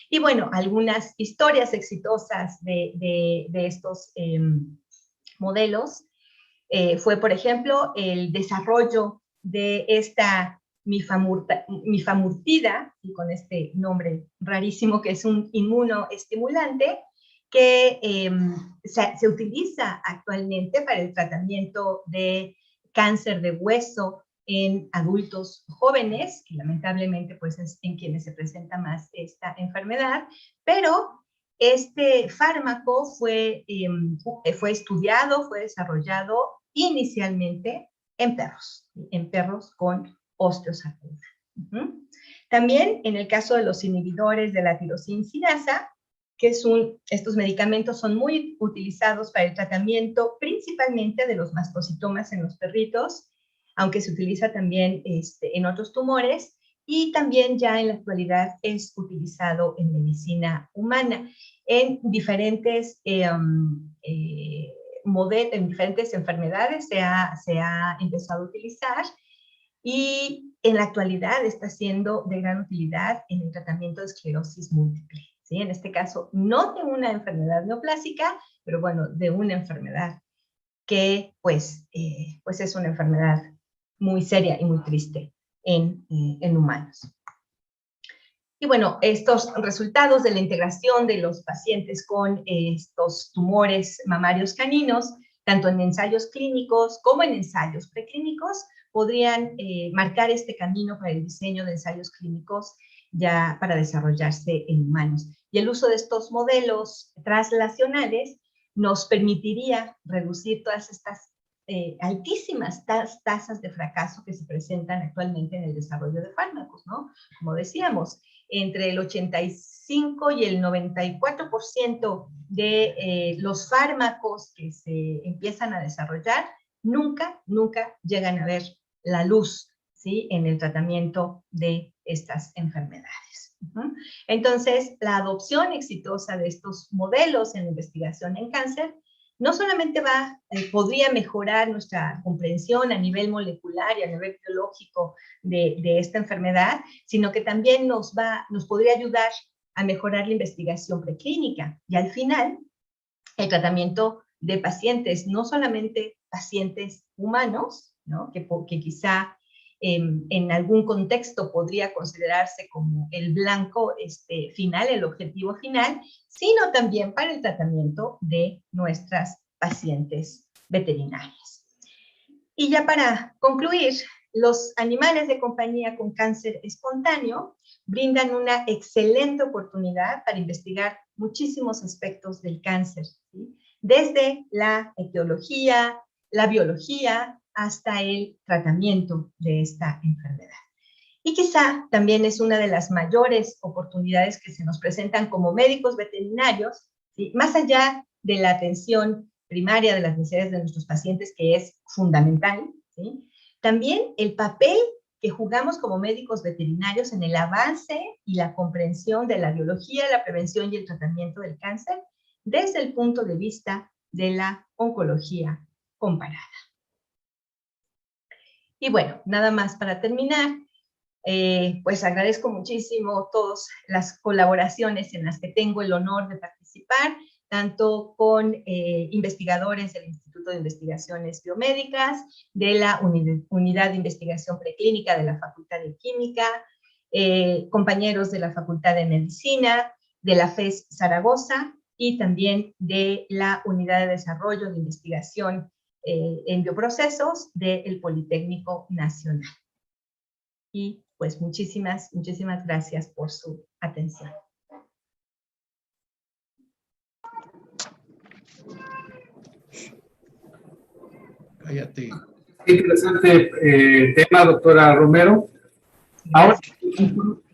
Y bueno, algunas historias exitosas de estos modelos fue, por ejemplo, el desarrollo de esta mifamurtida, y con este nombre rarísimo que es un inmunoestimulante, que se utiliza actualmente para el tratamiento de cáncer de hueso en adultos jóvenes, que lamentablemente pues es en quienes se presenta más esta enfermedad, pero este fármaco fue estudiado, fue desarrollado inicialmente en perros con osteosarcoma. También en el caso de los inhibidores de la tirosina sinasa, que estos medicamentos son muy utilizados para el tratamiento principalmente de los mastocitomas en los perritos, aunque se utiliza también en otros tumores, y también ya en la actualidad es utilizado en medicina humana en diferentes modelos, en diferentes enfermedades se ha empezado a utilizar, y en la actualidad está siendo de gran utilidad en el tratamiento de esclerosis múltiple, ¿sí? En este caso, no de una enfermedad neoplásica, pero bueno, de una enfermedad que pues es una enfermedad muy seria y muy triste en humanos. Y bueno, estos resultados de la integración de los pacientes con estos tumores mamarios caninos, tanto en ensayos clínicos como en ensayos preclínicos, podrían marcar este camino para el diseño de ensayos clínicos ya para desarrollarse en humanos. Y el uso de estos modelos translacionales nos permitiría reducir todas estas altísimas tasas de fracaso que se presentan actualmente en el desarrollo de fármacos, ¿no? Como decíamos, entre el 85 y el 94% de los fármacos que se empiezan a desarrollar nunca llegan a ver la luz, ¿sí? En el tratamiento de estas enfermedades. Entonces, la adopción exitosa de estos modelos en investigación en cáncer no solamente podría mejorar nuestra comprensión a nivel molecular y a nivel biológico de esta enfermedad, sino que también nos podría ayudar a mejorar la investigación preclínica y al final el tratamiento de pacientes, no solamente pacientes humanos, ¿no? que quizá en algún contexto podría considerarse como el blanco final, el objetivo final, sino también para el tratamiento de nuestras pacientes veterinarias. Y ya para concluir, los animales de compañía con cáncer espontáneo brindan una excelente oportunidad para investigar muchísimos aspectos del cáncer, ¿sí? Desde la etiología, la biología, hasta el tratamiento de esta enfermedad. Y quizá también es una de las mayores oportunidades que se nos presentan como médicos veterinarios, ¿sí? Más allá de la atención primaria de las necesidades de nuestros pacientes, que es fundamental, ¿sí? También el papel que jugamos como médicos veterinarios en el avance y la comprensión de la biología, la prevención y el tratamiento del cáncer desde el punto de vista de la oncología comparada. Y bueno, nada más para terminar, pues agradezco muchísimo todas las colaboraciones en las que tengo el honor de participar, tanto con investigadores del Instituto de Investigaciones Biomédicas, de la Unidad de Investigación Preclínica de la Facultad de Química, compañeros de la Facultad de Medicina, de la FES Zaragoza y también de la Unidad de Desarrollo de Investigación en Bioprocesos del Politécnico Nacional. Y pues muchísimas gracias por su atención. Cállate. Qué interesante tema, doctora Romero. Ahora,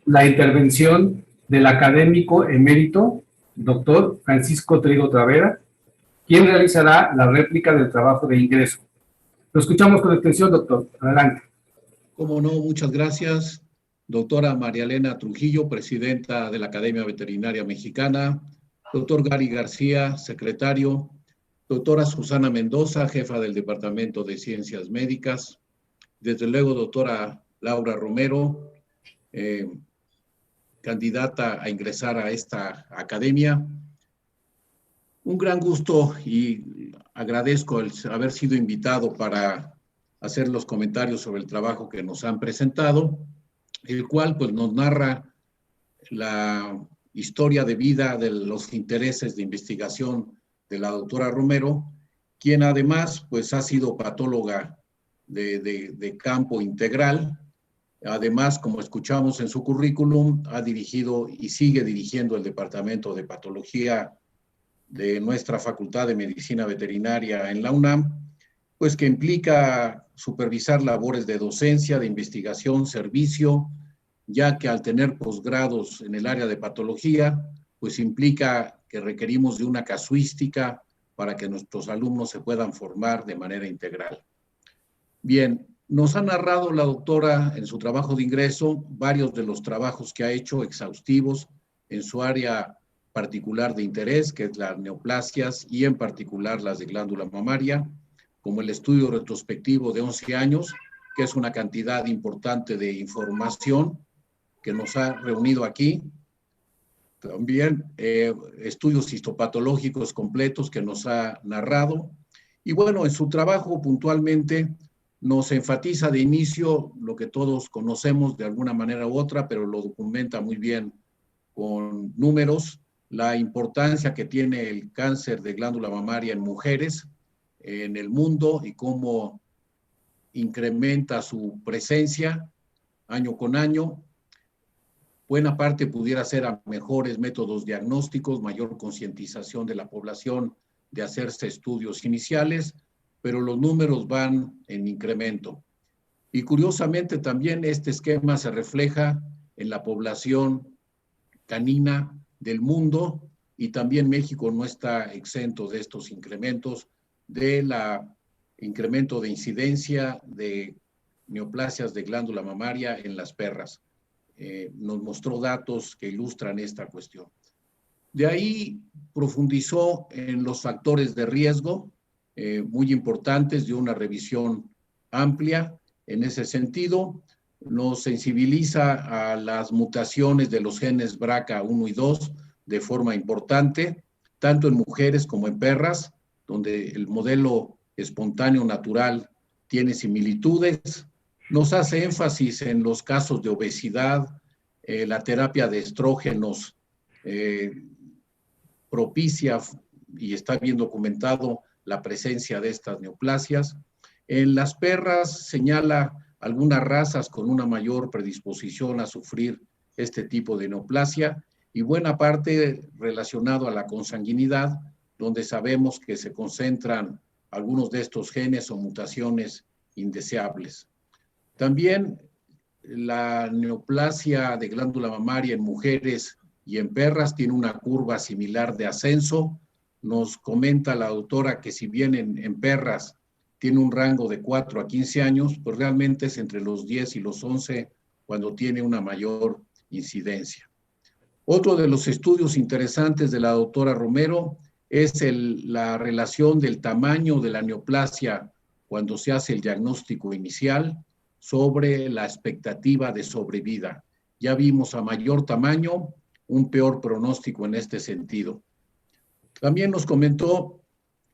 la intervención del académico emérito, doctor Francisco Trigo Travera, quien realizará la réplica del trabajo de ingreso. Lo escuchamos con atención, doctor. Adelante. Cómo no, muchas gracias. Doctora María Elena Trujillo, presidenta de la Academia Veterinaria Mexicana. Doctor Gary García, secretario. Doctora Susana Mendoza, jefa del Departamento de Ciencias Médicas. Desde luego, doctora Laura Romero, candidata a ingresar a esta academia. Un gran gusto y agradezco el haber sido invitado para hacer los comentarios sobre el trabajo que nos han presentado, el cual pues nos narra la historia de vida de los intereses de investigación de la doctora Romero, quien además pues ha sido patóloga de campo integral. Además, como escuchamos en su currículum, ha dirigido y sigue dirigiendo el Departamento de Patología de nuestra Facultad de Medicina Veterinaria en la UNAM, pues que implica supervisar labores de docencia, de investigación, servicio, ya que al tener posgrados en el área de patología, pues implica que requerimos de una casuística para que nuestros alumnos se puedan formar de manera integral. Bien, nos ha narrado la doctora en su trabajo de ingreso varios de los trabajos que ha hecho exhaustivos en su área particular de interés, que es las neoplasias y en particular las de glándula mamaria, como el estudio retrospectivo de 11 años, que es una cantidad importante de información que nos ha reunido aquí. También estudios histopatológicos completos que nos ha narrado. Y bueno, en su trabajo puntualmente nos enfatiza de inicio lo que todos conocemos de alguna manera u otra, pero lo documenta muy bien con números, la importancia que tiene el cáncer de glándula mamaria en mujeres en el mundo y cómo incrementa su presencia año con año. Buena parte pudiera ser a mejores métodos diagnósticos, mayor concientización de la población de hacerse estudios iniciales, pero los números van en incremento. Y curiosamente también este esquema se refleja en la población canina del mundo y también México no está exento de estos incrementos, del incremento de incidencia de neoplasias de glándula mamaria en las perras. Nos mostró datos que ilustran esta cuestión. De ahí profundizó en los factores de riesgo, muy importantes, de una revisión amplia. En ese sentido, nos sensibiliza a las mutaciones de los genes BRCA1 y 2 de forma importante, tanto en mujeres como en perras, donde el modelo espontáneo natural tiene similitudes. Nos hace énfasis en los casos de obesidad, la terapia de estrógenos propicia y está bien documentado la presencia de estas neoplasias. En las perras señala algunas razas con una mayor predisposición a sufrir este tipo de neoplasia y buena parte relacionado a la consanguinidad, donde sabemos que se concentran algunos de estos genes o mutaciones indeseables. También la neoplasia de glándula mamaria en mujeres y en perras tiene una curva similar de ascenso. Nos comenta la doctora que si bien en perras tiene un rango de 4 a 15 años, pues realmente es entre los 10 y los 11 cuando tiene una mayor incidencia. Otro de los estudios interesantes de la doctora Romero es la relación del tamaño de la neoplasia cuando se hace el diagnóstico inicial sobre la expectativa de sobrevida. Ya vimos a mayor tamaño, un peor pronóstico en este sentido. También nos comentó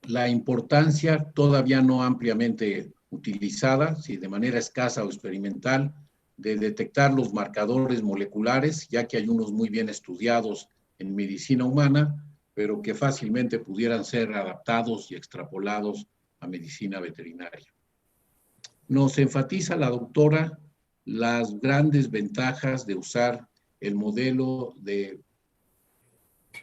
la importancia, todavía no ampliamente utilizada, si de manera escasa o experimental, de detectar los marcadores moleculares, ya que hay unos muy bien estudiados en medicina humana, pero que fácilmente pudieran ser adaptados y extrapolados a medicina veterinaria. Nos enfatiza la doctora las grandes ventajas de usar el modelo de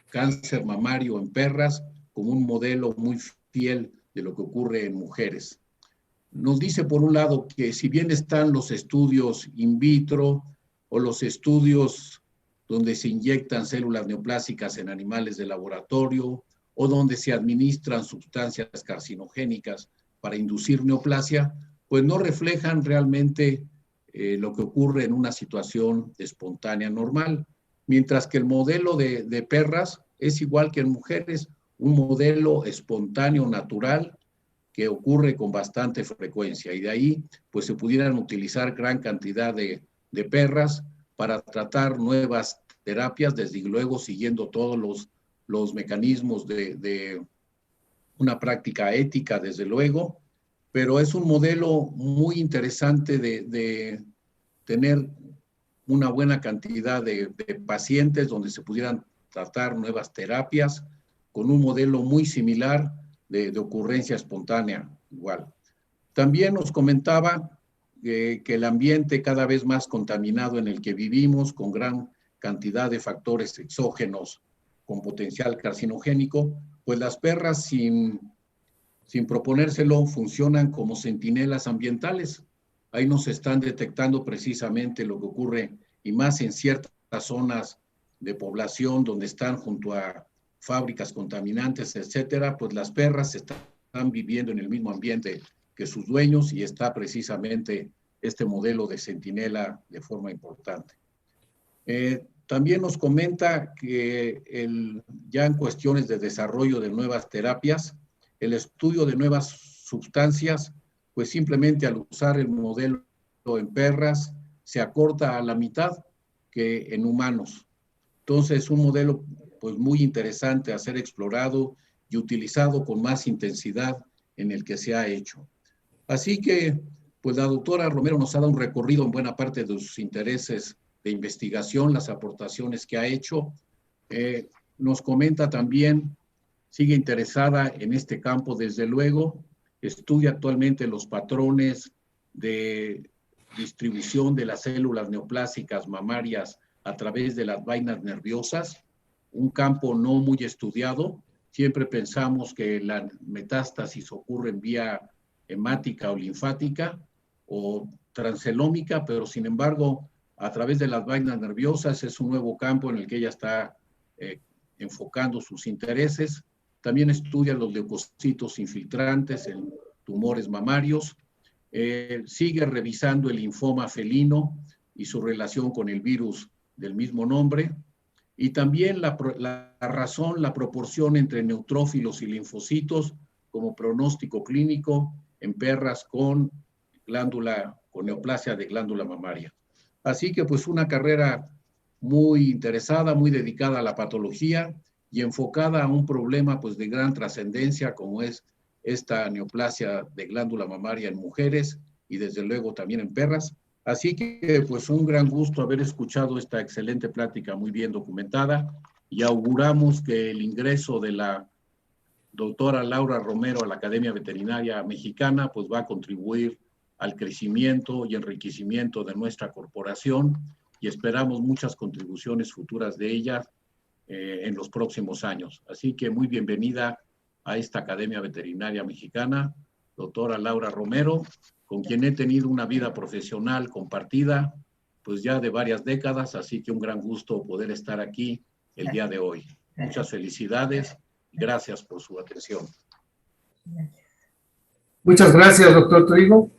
cáncer mamario en perras como un modelo muy fiel de lo que ocurre en mujeres. Nos dice por un lado que si bien están los estudios in vitro o los estudios donde se inyectan células neoplásicas en animales de laboratorio o donde se administran sustancias carcinogénicas para inducir neoplasia, pues no reflejan realmente lo que ocurre en una situación espontánea normal, mientras que el modelo de perras es igual que en mujeres, un modelo espontáneo natural que ocurre con bastante frecuencia y de ahí pues se pudieran utilizar gran cantidad de perras para tratar nuevas terapias, desde luego siguiendo todos los mecanismos de una práctica ética, desde luego, pero es un modelo muy interesante de tener una buena cantidad de pacientes donde se pudieran tratar nuevas terapias con un modelo muy similar de ocurrencia espontánea igual. También nos comentaba que el ambiente cada vez más contaminado en el que vivimos, con gran cantidad de factores exógenos con potencial carcinogénico, pues las perras sin proponérselo funcionan como centinelas ambientales. Ahí nos están detectando precisamente lo que ocurre, y más en ciertas zonas de población donde están junto a fábricas contaminantes, etcétera, pues las perras están viviendo en el mismo ambiente que sus dueños, y está precisamente este modelo de centinela de forma importante. También nos comenta que ya en cuestiones de desarrollo de nuevas terapias, el estudio de nuevas sustancias, pues simplemente al usar el modelo en perras, se acorta a la mitad que en humanos. Entonces, un modelo pues muy interesante a ser explorado y utilizado con más intensidad en el que se ha hecho. Así que, pues la doctora Romero nos ha dado un recorrido en buena parte de sus intereses de investigación, las aportaciones que ha hecho. Nos comenta también, sigue interesada en este campo desde luego, estudia actualmente los patrones de distribución de las células neoplásicas mamarias a través de las vainas nerviosas, un campo no muy estudiado. Siempre pensamos que la metástasis ocurre en vía hemática o linfática o transcelómica, pero sin embargo, a través de las vainas nerviosas es un nuevo campo en el que ella está enfocando sus intereses. También estudia los leucocitos infiltrantes en tumores mamarios. Sigue revisando el linfoma felino y su relación con el virus del mismo nombre. Y también la razón, la proporción entre neutrófilos y linfocitos como pronóstico clínico en perras con neoplasia de glándula mamaria. Así que pues una carrera muy interesada, muy dedicada a la patología y enfocada a un problema pues de gran trascendencia como es esta neoplasia de glándula mamaria en mujeres y desde luego también en perras. Así que pues un gran gusto haber escuchado esta excelente plática muy bien documentada, y auguramos que el ingreso de la doctora Laura Romero a la Academia Veterinaria Mexicana pues va a contribuir al crecimiento y enriquecimiento de nuestra corporación, y esperamos muchas contribuciones futuras de ella en los próximos años. Así que muy bienvenida a esta Academia Veterinaria Mexicana, doctora Laura Romero, con quien he tenido una vida profesional compartida pues ya de varias décadas, así que un gran gusto poder estar aquí el día de hoy. Muchas felicidades y gracias por su atención. Muchas gracias, doctor Trigo.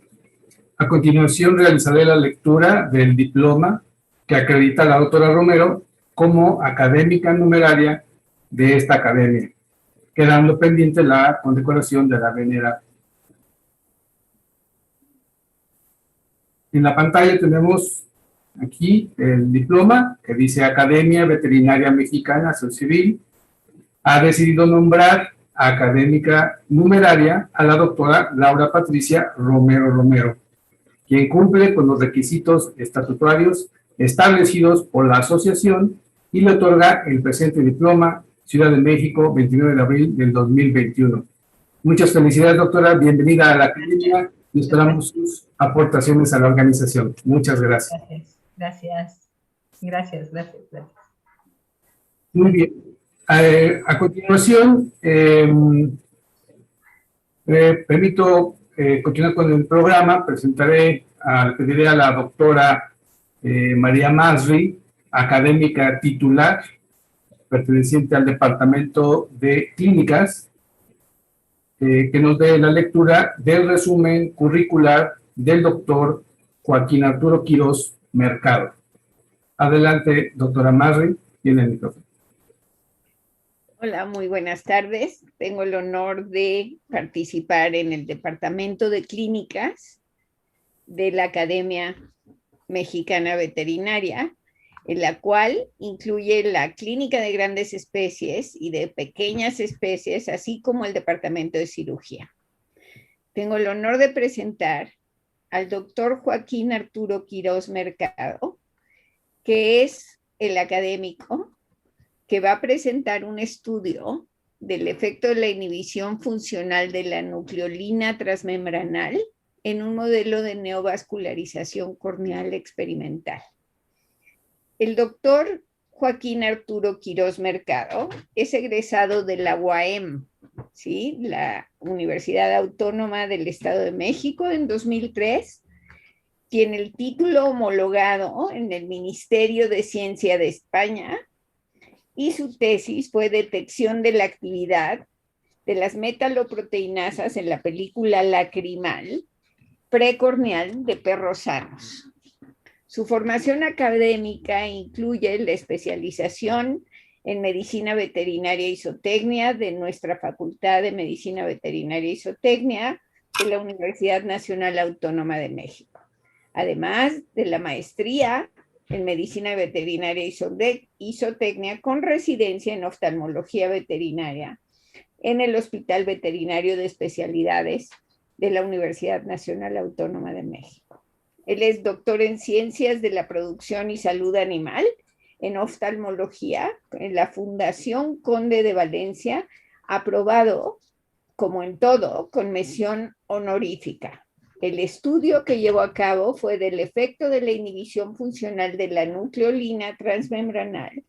A continuación realizaré la lectura del diploma que acredita la doctora Romero como académica numeraria de esta academia, quedando pendiente la condecoración de la venera. En la pantalla tenemos aquí el diploma que dice Academia Veterinaria Mexicana, Civil. Ha decidido nombrar académica numeraria a la doctora Laura Patricia Romero Romero, quien cumple con los requisitos estatutarios establecidos por la asociación y le otorga el presente diploma Ciudad de México, 29 de abril del 2021. Muchas felicidades, doctora. Bienvenida a la academia y esperamos sus aportaciones a la organización. Muchas gracias. Gracias. Muy bien. A continuación, permito continuar con el programa. Pediré a la doctora María Masri, académica titular, perteneciente al Departamento de Clínicas, que nos dé la lectura del resumen curricular del doctor Joaquín Arturo Quirós Mercado. Adelante, doctora Masri, tiene el micrófono. Hola, muy buenas tardes. Tengo el honor de participar en el Departamento de Clínicas de la Academia Mexicana Veterinaria, en la cual incluye la Clínica de Grandes Especies y de Pequeñas Especies, así como el Departamento de Cirugía. Tengo el honor de presentar al doctor Joaquín Arturo Quirós Mercado, que es el académico que va a presentar un estudio del efecto de la inhibición funcional de la nucleolina transmembranal en un modelo de neovascularización corneal experimental. El doctor Joaquín Arturo Quirós Mercado es egresado de la UAM, ¿sí? La Universidad Autónoma del Estado de México, en 2003. Tiene el título homologado en el Ministerio de Ciencia de España y su tesis fue detección de la actividad de las metaloproteinasas en la película lacrimal precorneal de perros sanos. Su formación académica incluye la especialización en Medicina Veterinaria y Zootecnia de nuestra Facultad de Medicina Veterinaria y Zootecnia de la Universidad Nacional Autónoma de México, además de la maestría en Medicina Veterinaria y Zootecnia con residencia en Oftalmología Veterinaria en el Hospital Veterinario de Especialidades de la Universidad Nacional Autónoma de México. Él es doctor en Ciencias de la Producción y Salud Animal en Oftalmología en la Fundación Conde de Valencia, aprobado, como en todo, con mención honorífica. El estudio que llevó a cabo fue del efecto de la inhibición funcional de la nucleolina transmembranal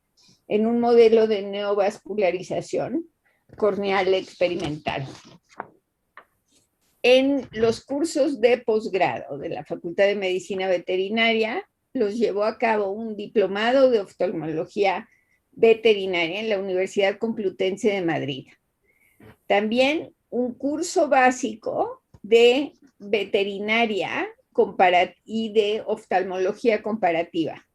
en un modelo de neovascularización corneal experimental. En los cursos de posgrado de la Facultad de Medicina Veterinaria los llevó a cabo un diplomado de oftalmología veterinaria en la Universidad Complutense de Madrid. También un curso básico de veterinaria y de oftalmología comparativa,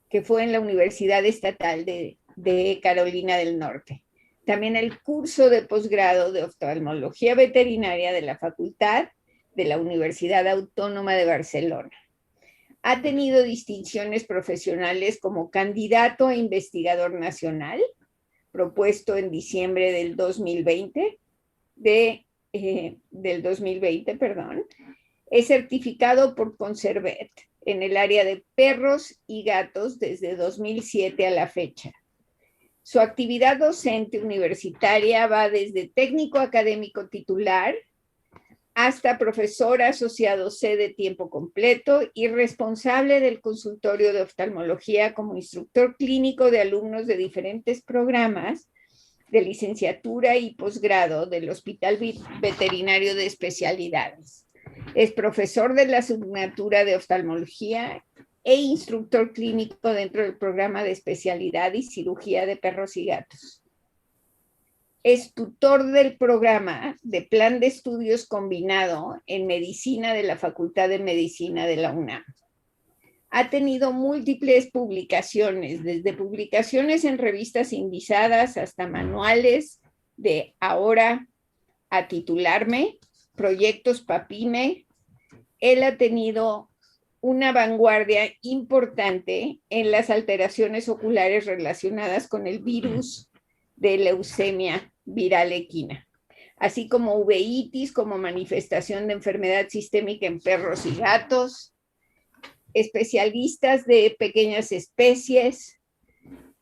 que fue en la Universidad Estatal de Carolina del Norte. También el curso de posgrado de oftalmología veterinaria de la Facultad de la Universidad Autónoma de Barcelona. Ha tenido distinciones profesionales como candidato a investigador nacional, propuesto en diciembre del 2020, Es certificado por Conservet en el área de perros y gatos desde 2007 a la fecha. Su actividad docente universitaria va desde técnico académico titular hasta profesor asociado C de tiempo completo y responsable del consultorio de oftalmología como instructor clínico de alumnos de diferentes programas de licenciatura y posgrado del Hospital Veterinario de Especialidades. Es profesor de la asignatura de oftalmología e instructor clínico dentro del programa de especialidad y cirugía de perros y gatos. Es tutor del programa de plan de estudios combinado en medicina de la Facultad de Medicina de la UNAM. Ha tenido múltiples publicaciones, desde publicaciones en revistas indizadas hasta manuales de Ahora a Titularme, proyectos PAPIME. Él ha tenido una vanguardia importante en las alteraciones oculares relacionadas con el virus de leucemia viral equina, así como uveitis como manifestación de enfermedad sistémica en perros y gatos. Especialistas de pequeñas especies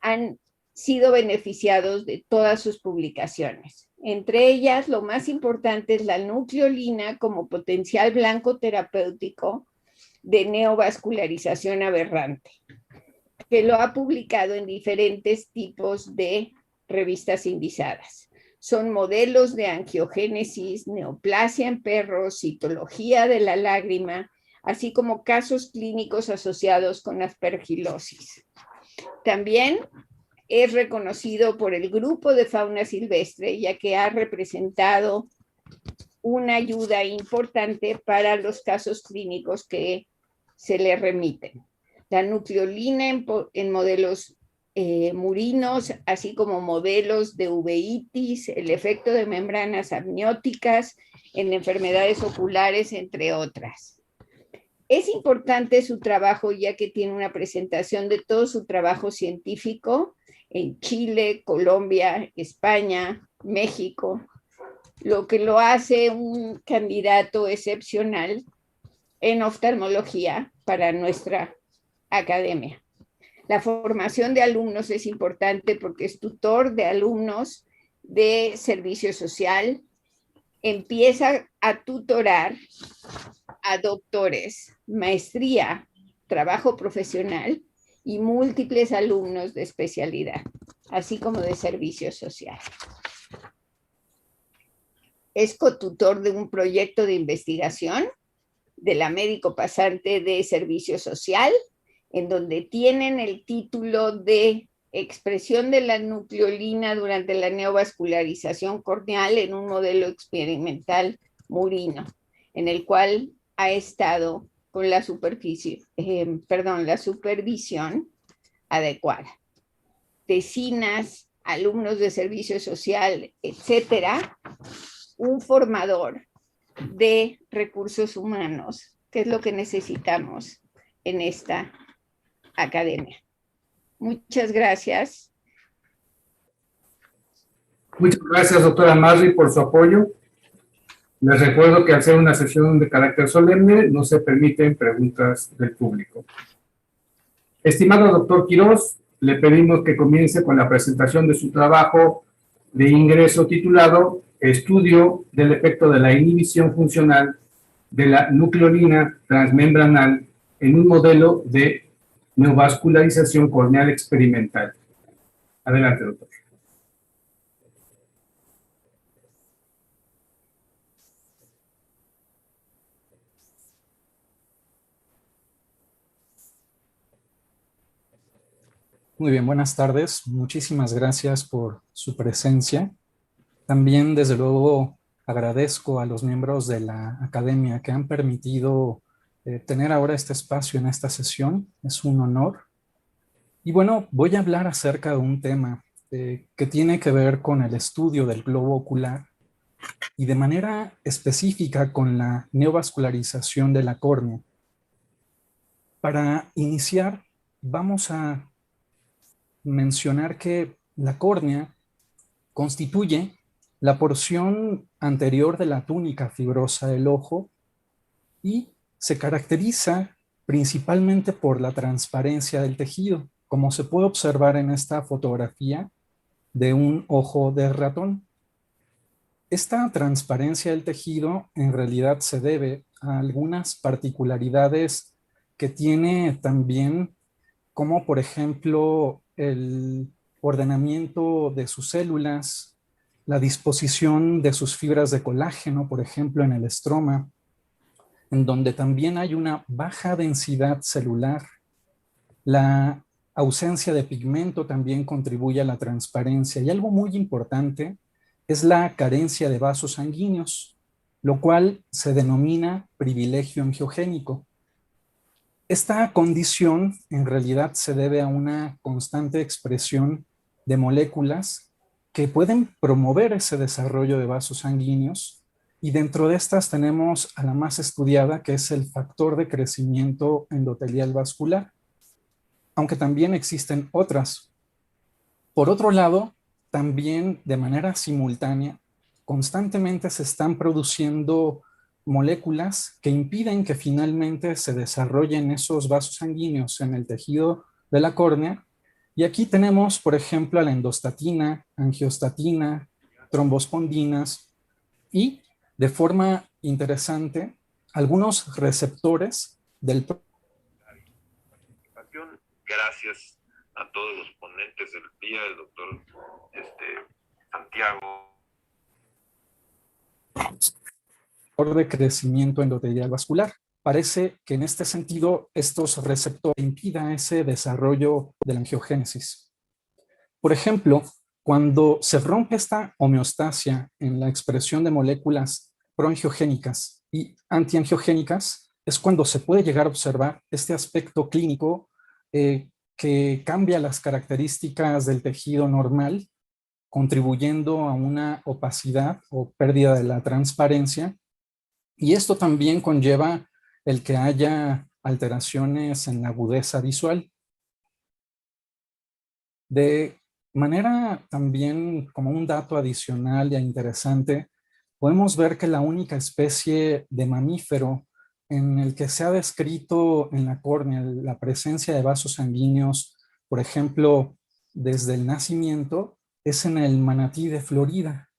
han sido beneficiados de todas sus publicaciones. Entre ellas, lo más importante es la nucleolina como potencial blanco terapéutico de neovascularización aberrante, que lo ha publicado en diferentes tipos de revistas indizadas. Son modelos de angiogénesis, neoplasia en perros, citología de la lágrima, así como casos clínicos asociados con aspergilosis. También es reconocido por el Grupo de Fauna Silvestre, ya que ha representado una ayuda importante para los casos clínicos que se le remiten. La nucleolina en modelos murinos, así como modelos de uveitis, el efecto de membranas amnióticas en enfermedades oculares, entre otras. Es importante su trabajo, ya que tiene una presentación de todo su trabajo científico en Chile, Colombia, España, México, lo que lo hace un candidato excepcional en oftalmología para nuestra academia. La formación de alumnos es importante porque es tutor de alumnos de servicio social, empieza a tutorar a doctores, maestría, trabajo profesional y múltiples alumnos de especialidad, así como de servicio social. Es cotutor de un proyecto de investigación de la médico pasante de servicio social, en donde tienen el título de expresión de la nucleolina durante la neovascularización corneal en un modelo experimental murino, en el cual ha estado con la supervisión adecuada. Tesinas, alumnos de servicio social, etcétera, un formador de recursos humanos, que es lo que necesitamos en esta academia. Muchas gracias. Muchas gracias, doctora Marri, por su apoyo. Les recuerdo que al ser una sesión de carácter solemne, no se permiten preguntas del público. Estimado doctor Quirós, le pedimos que comience con la presentación de su trabajo de ingreso titulado Estudio del efecto de la inhibición funcional de la nucleolina transmembranal en un modelo de neovascularización corneal experimental. Adelante, doctor. Muy bien, buenas tardes. Muchísimas gracias por su presencia. También, desde luego, agradezco a los miembros de la academia que han permitido tener ahora este espacio en esta sesión. Es un honor. Y bueno, voy a hablar acerca de un tema que tiene que ver con el estudio del globo ocular y de manera específica con la neovascularización de la córnea. Para iniciar, vamos a mencionar que la córnea constituye la porción anterior de la túnica fibrosa del ojo y se caracteriza principalmente por la transparencia del tejido, como se puede observar en esta fotografía de un ojo de ratón. Esta transparencia del tejido en realidad se debe a algunas particularidades que tiene también, como por ejemplo el ordenamiento de sus células, la disposición de sus fibras de colágeno, por ejemplo en el estroma, en donde también hay una baja densidad celular. La ausencia de pigmento también contribuye a la transparencia. Y algo muy importante es la carencia de vasos sanguíneos, lo cual se denomina privilegio angiogénico. Esta condición en realidad se debe a una constante expresión de moléculas que pueden promover ese desarrollo de vasos sanguíneos, y dentro de estas tenemos a la más estudiada, que es el factor de crecimiento endotelial vascular, aunque también existen otras. Por otro lado, también de manera simultánea, constantemente se están produciendo moléculas que impiden que finalmente se desarrollen esos vasos sanguíneos en el tejido de la córnea. Y aquí tenemos, por ejemplo, a la endostatina, angiostatina, trombospondinas y, de forma interesante, algunos receptores del... Gracias a todos los ponentes del día, el doctor Santiago. De crecimiento endotelial vascular. Parece que en este sentido estos receptores impiden ese desarrollo de la angiogénesis. Por ejemplo, cuando se rompe esta homeostasia en la expresión de moléculas proangiogénicas y antiangiogénicas, es cuando se puede llegar a observar este aspecto clínico que cambia las características del tejido normal, contribuyendo a una opacidad o pérdida de la transparencia. Y esto también conlleva el que haya alteraciones en la agudeza visual. De manera también, como un dato adicional e interesante, podemos ver que la única especie de mamífero en el que se ha descrito en la córnea la presencia de vasos sanguíneos por ejemplo, desde el nacimiento, es en el manatí de Florida.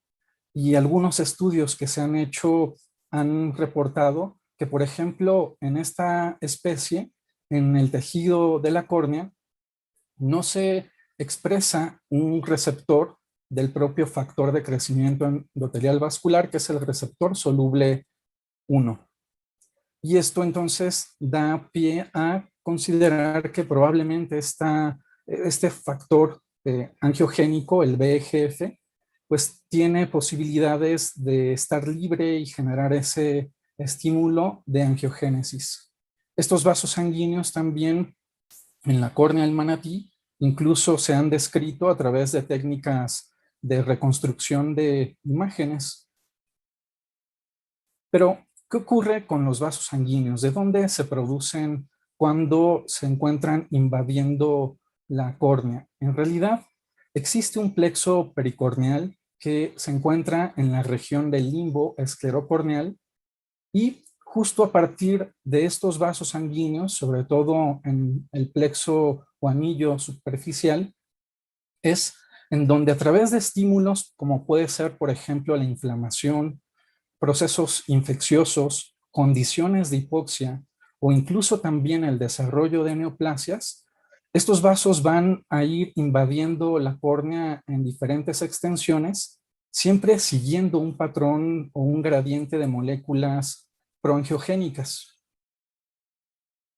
Y algunos estudios que se han hecho han reportado que, por ejemplo, en esta especie, en el tejido de la córnea, no se expresa un receptor del propio factor de crecimiento endotelial vascular, que es el receptor soluble 1. Y esto entonces da pie a considerar que probablemente este factor angiogénico, el VEGF, pues tiene posibilidades de estar libre y generar ese estímulo de angiogénesis. Estos vasos sanguíneos también en la córnea del manatí incluso se han descrito a través de técnicas de reconstrucción de imágenes. Pero, ¿qué ocurre con los vasos sanguíneos? ¿De dónde se producen cuando se encuentran invadiendo la córnea? En realidad, existe un plexo pericorneal que se encuentra en la región del limbo esclerocorneal y justo a partir de estos vasos sanguíneos, sobre todo en el plexo o anillo superficial, es en donde a través de estímulos, como puede ser, por ejemplo, la inflamación, procesos infecciosos, condiciones de hipoxia o incluso también el desarrollo de neoplasias, estos vasos van a ir invadiendo la córnea en diferentes extensiones, siempre siguiendo un patrón o un gradiente de moléculas proangiogénicas.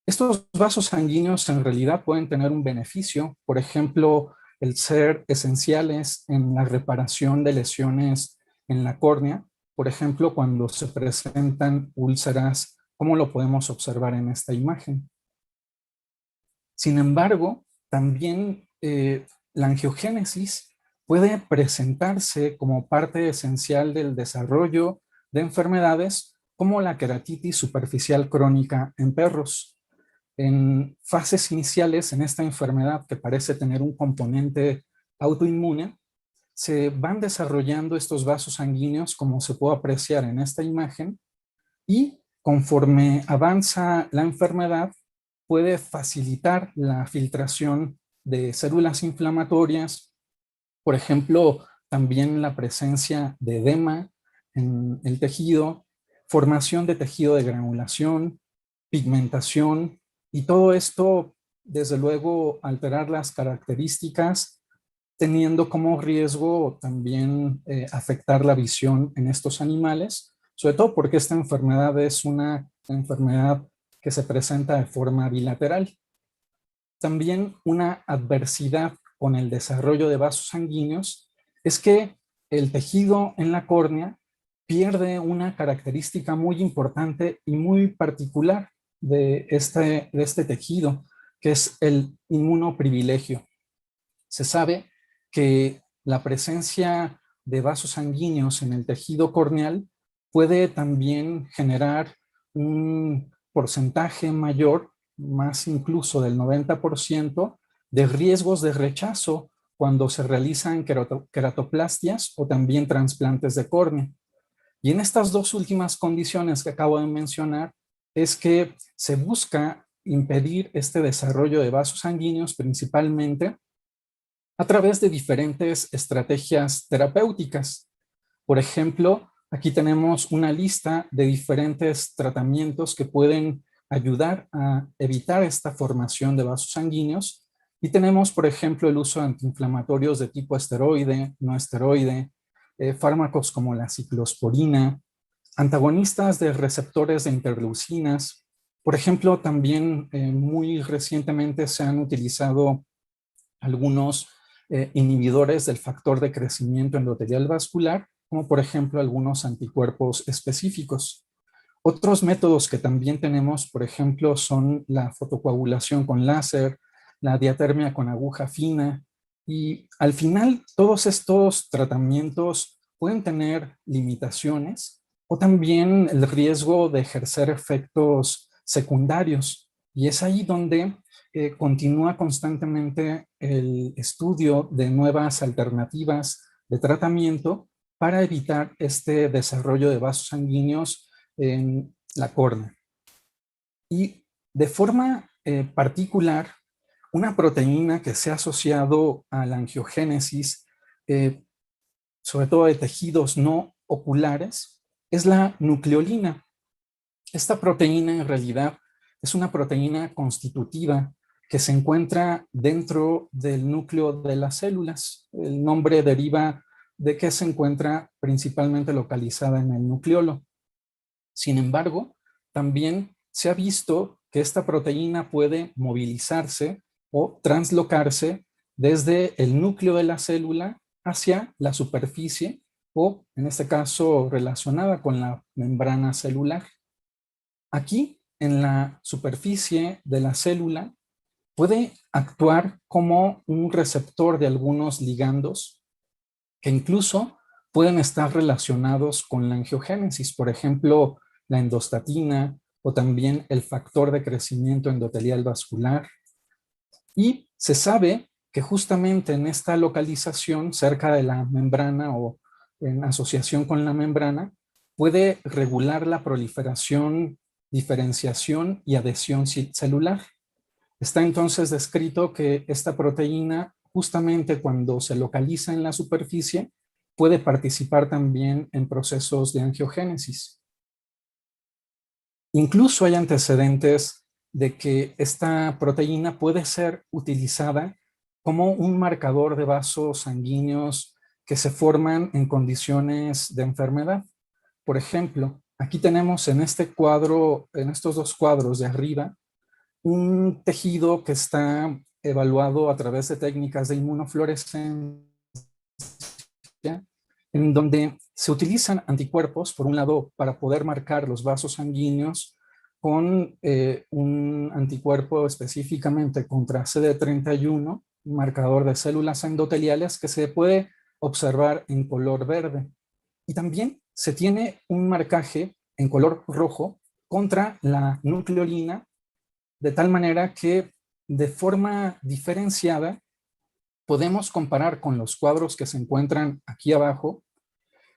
Estos vasos sanguíneos en realidad pueden tener un beneficio, por ejemplo, el ser esenciales en la reparación de lesiones en la córnea, por ejemplo, cuando se presentan úlceras, como lo podemos observar en esta imagen. Sin embargo, también la angiogénesis puede presentarse como parte esencial del desarrollo de enfermedades como la queratitis superficial crónica en perros. En fases iniciales en esta enfermedad, que parece tener un componente autoinmune, se van desarrollando estos vasos sanguíneos, como se puede apreciar en esta imagen, y conforme avanza la enfermedad, puede facilitar la filtración de células inflamatorias, por ejemplo, también la presencia de edema en el tejido, formación de tejido de granulación, pigmentación, y todo esto, desde luego, alterar las características, teniendo como riesgo también afectar la visión en estos animales, sobre todo porque esta enfermedad es una enfermedad que se presenta de forma bilateral. También una adversidad con el desarrollo de vasos sanguíneos es que el tejido en la córnea pierde una característica muy importante y muy particular de este tejido, que es el inmunoprivilegio. Se sabe que la presencia de vasos sanguíneos en el tejido corneal puede también generar un porcentaje mayor, más incluso del 90%, de riesgos de rechazo cuando se realizan queratoplastias o también trasplantes de córnea. Y en estas dos últimas condiciones que acabo de mencionar, es que se busca impedir este desarrollo de vasos sanguíneos principalmente a través de diferentes estrategias terapéuticas. Por ejemplo, aquí tenemos una lista de diferentes tratamientos que pueden ayudar a evitar esta formación de vasos sanguíneos. Y tenemos, por ejemplo, el uso de antiinflamatorios de tipo esteroide, no esteroide, fármacos como la ciclosporina, antagonistas de receptores de interleucinas. Por ejemplo, también muy recientemente se han utilizado algunos inhibidores del factor de crecimiento endotelial vascular, como por ejemplo algunos anticuerpos específicos. Otros métodos que también tenemos, por ejemplo, son la fotocoagulación con láser, la diatermia con aguja fina, y al final todos estos tratamientos pueden tener limitaciones o también el riesgo de ejercer efectos secundarios. Y es ahí donde continúa constantemente el estudio de nuevas alternativas de tratamiento para evitar este desarrollo de vasos sanguíneos en la córnea. Y de forma particular, una proteína que se ha asociado a la angiogénesis, sobre todo de tejidos no oculares, es la nucleolina. Esta proteína en realidad es una proteína constitutiva que se encuentra dentro del núcleo de las células. El nombre deriva de que se encuentra principalmente localizada en el nucleolo. Sin embargo, también se ha visto que esta proteína puede movilizarse o translocarse desde el núcleo de la célula hacia la superficie o, en este caso, relacionada con la membrana celular. Aquí, en la superficie de la célula, puede actuar como un receptor de algunos ligandos que incluso pueden estar relacionados con la angiogénesis, por ejemplo, la endostatina o también el factor de crecimiento endotelial vascular. Y se sabe que justamente en esta localización, cerca de la membrana o en asociación con la membrana, puede regular la proliferación, diferenciación y adhesión celular. Está entonces descrito que esta proteína, justamente cuando se localiza en la superficie, puede participar también en procesos de angiogénesis. Incluso hay antecedentes de que esta proteína puede ser utilizada como un marcador de vasos sanguíneos que se forman en condiciones de enfermedad. Por ejemplo, aquí tenemos en este cuadro, en estos dos cuadros de arriba, un tejido que está evaluado a través de técnicas de inmunofluorescencia, en donde se utilizan anticuerpos, por un lado, para poder marcar los vasos sanguíneos con un anticuerpo específicamente contra CD31, un marcador de células endoteliales que se puede observar en color verde. Y también se tiene un marcaje en color rojo contra la nucleolina, de tal manera que de forma diferenciada podemos comparar con los cuadros que se encuentran aquí abajo,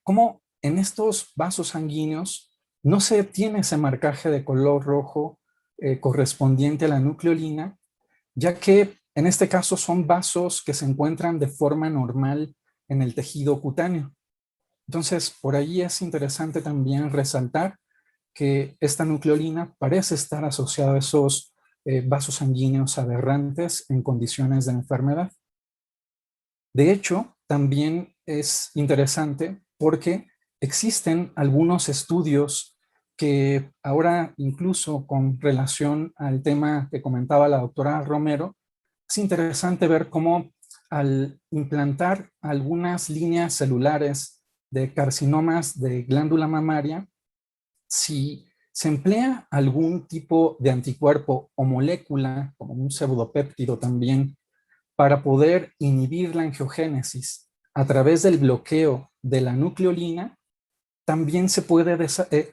cómo en estos vasos sanguíneos no se tiene ese marcaje de color rojo correspondiente a la nucleolina, ya que en este caso son vasos que se encuentran de forma normal en el tejido cutáneo. Entonces, por ahí es interesante también resaltar que esta nucleolina parece estar asociada a esos vasos sanguíneos aberrantes en condiciones de enfermedad. De hecho, también es interesante porque existen algunos estudios que ahora, incluso con relación al tema que comentaba la doctora Romero, es interesante ver cómo al implantar algunas líneas celulares de carcinomas de glándula mamaria, si se emplea algún tipo de anticuerpo o molécula, como un pseudopéptido también, para poder inhibir la angiogénesis a través del bloqueo de la nucleolina, también se puede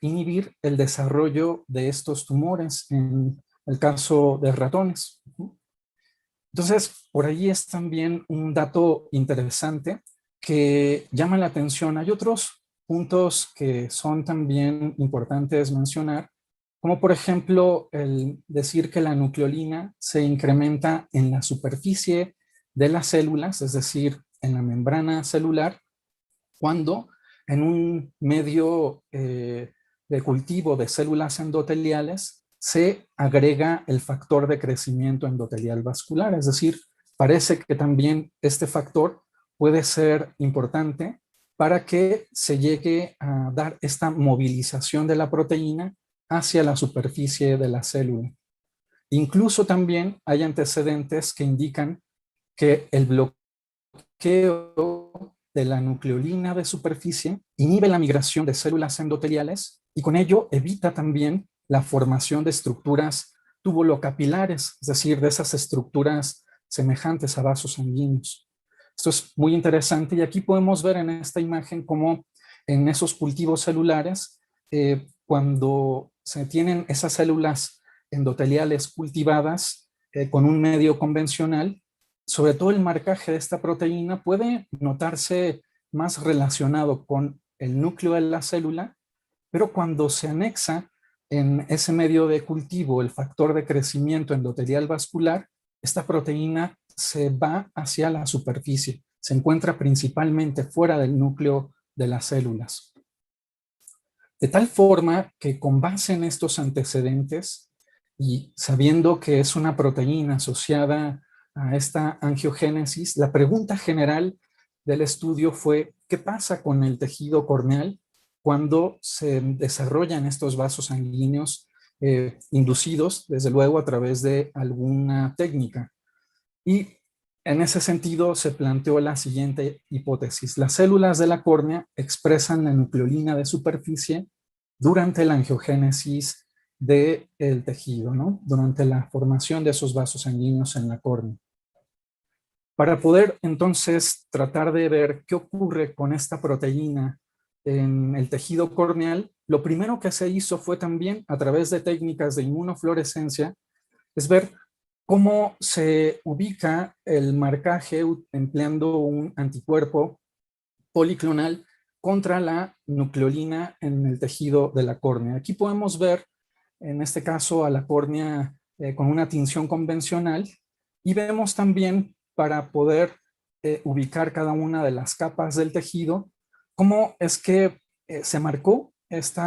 inhibir el desarrollo de estos tumores en el caso de ratones. Entonces, por ahí es también un dato interesante que llama la atención. Hay otros puntos que son también importantes mencionar, como por ejemplo el decir que la nucleolina se incrementa en la superficie de las células, es decir, en la membrana celular, cuando en un medio de cultivo de células endoteliales se agrega el factor de crecimiento endotelial vascular, es decir, parece que también este factor puede ser importante para que se llegue a dar esta movilización de la proteína hacia la superficie de la célula. Incluso también hay antecedentes que indican que el bloqueo de la nucleolina de superficie inhibe la migración de células endoteliales y con ello evita también la formación de estructuras tubulocapilares, es decir, de esas estructuras semejantes a vasos sanguíneos. Esto es muy interesante y aquí podemos ver en esta imagen cómo en esos cultivos celulares, cuando se tienen esas células endoteliales cultivadas con un medio convencional, sobre todo el marcaje de esta proteína puede notarse más relacionado con el núcleo de la célula, pero cuando se anexa en ese medio de cultivo el factor de crecimiento endotelial vascular, esta proteína se va hacia la superficie, se encuentra principalmente fuera del núcleo de las células. De tal forma que con base en estos antecedentes y sabiendo que es una proteína asociada a esta angiogénesis, la pregunta general del estudio fue: ¿qué pasa con el tejido corneal cuando se desarrollan estos vasos sanguíneos inducidos, desde luego, a través de alguna técnica? Y en ese sentido se planteó la siguiente hipótesis: las células de la córnea expresan la nucleolina de superficie durante la angiogénesis del tejido, ¿no? Durante la formación de esos vasos sanguíneos en la córnea. Para poder entonces tratar de ver qué ocurre con esta proteína en el tejido corneal, lo primero que se hizo fue también, a través de técnicas de inmunofluorescencia, es ver cómo se ubica el marcaje empleando un anticuerpo policlonal contra la nucleolina en el tejido de la córnea. Aquí podemos ver, en este caso, a la córnea con una tinción convencional, y vemos también, para poder ubicar cada una de las capas del tejido, cómo es que se marcó este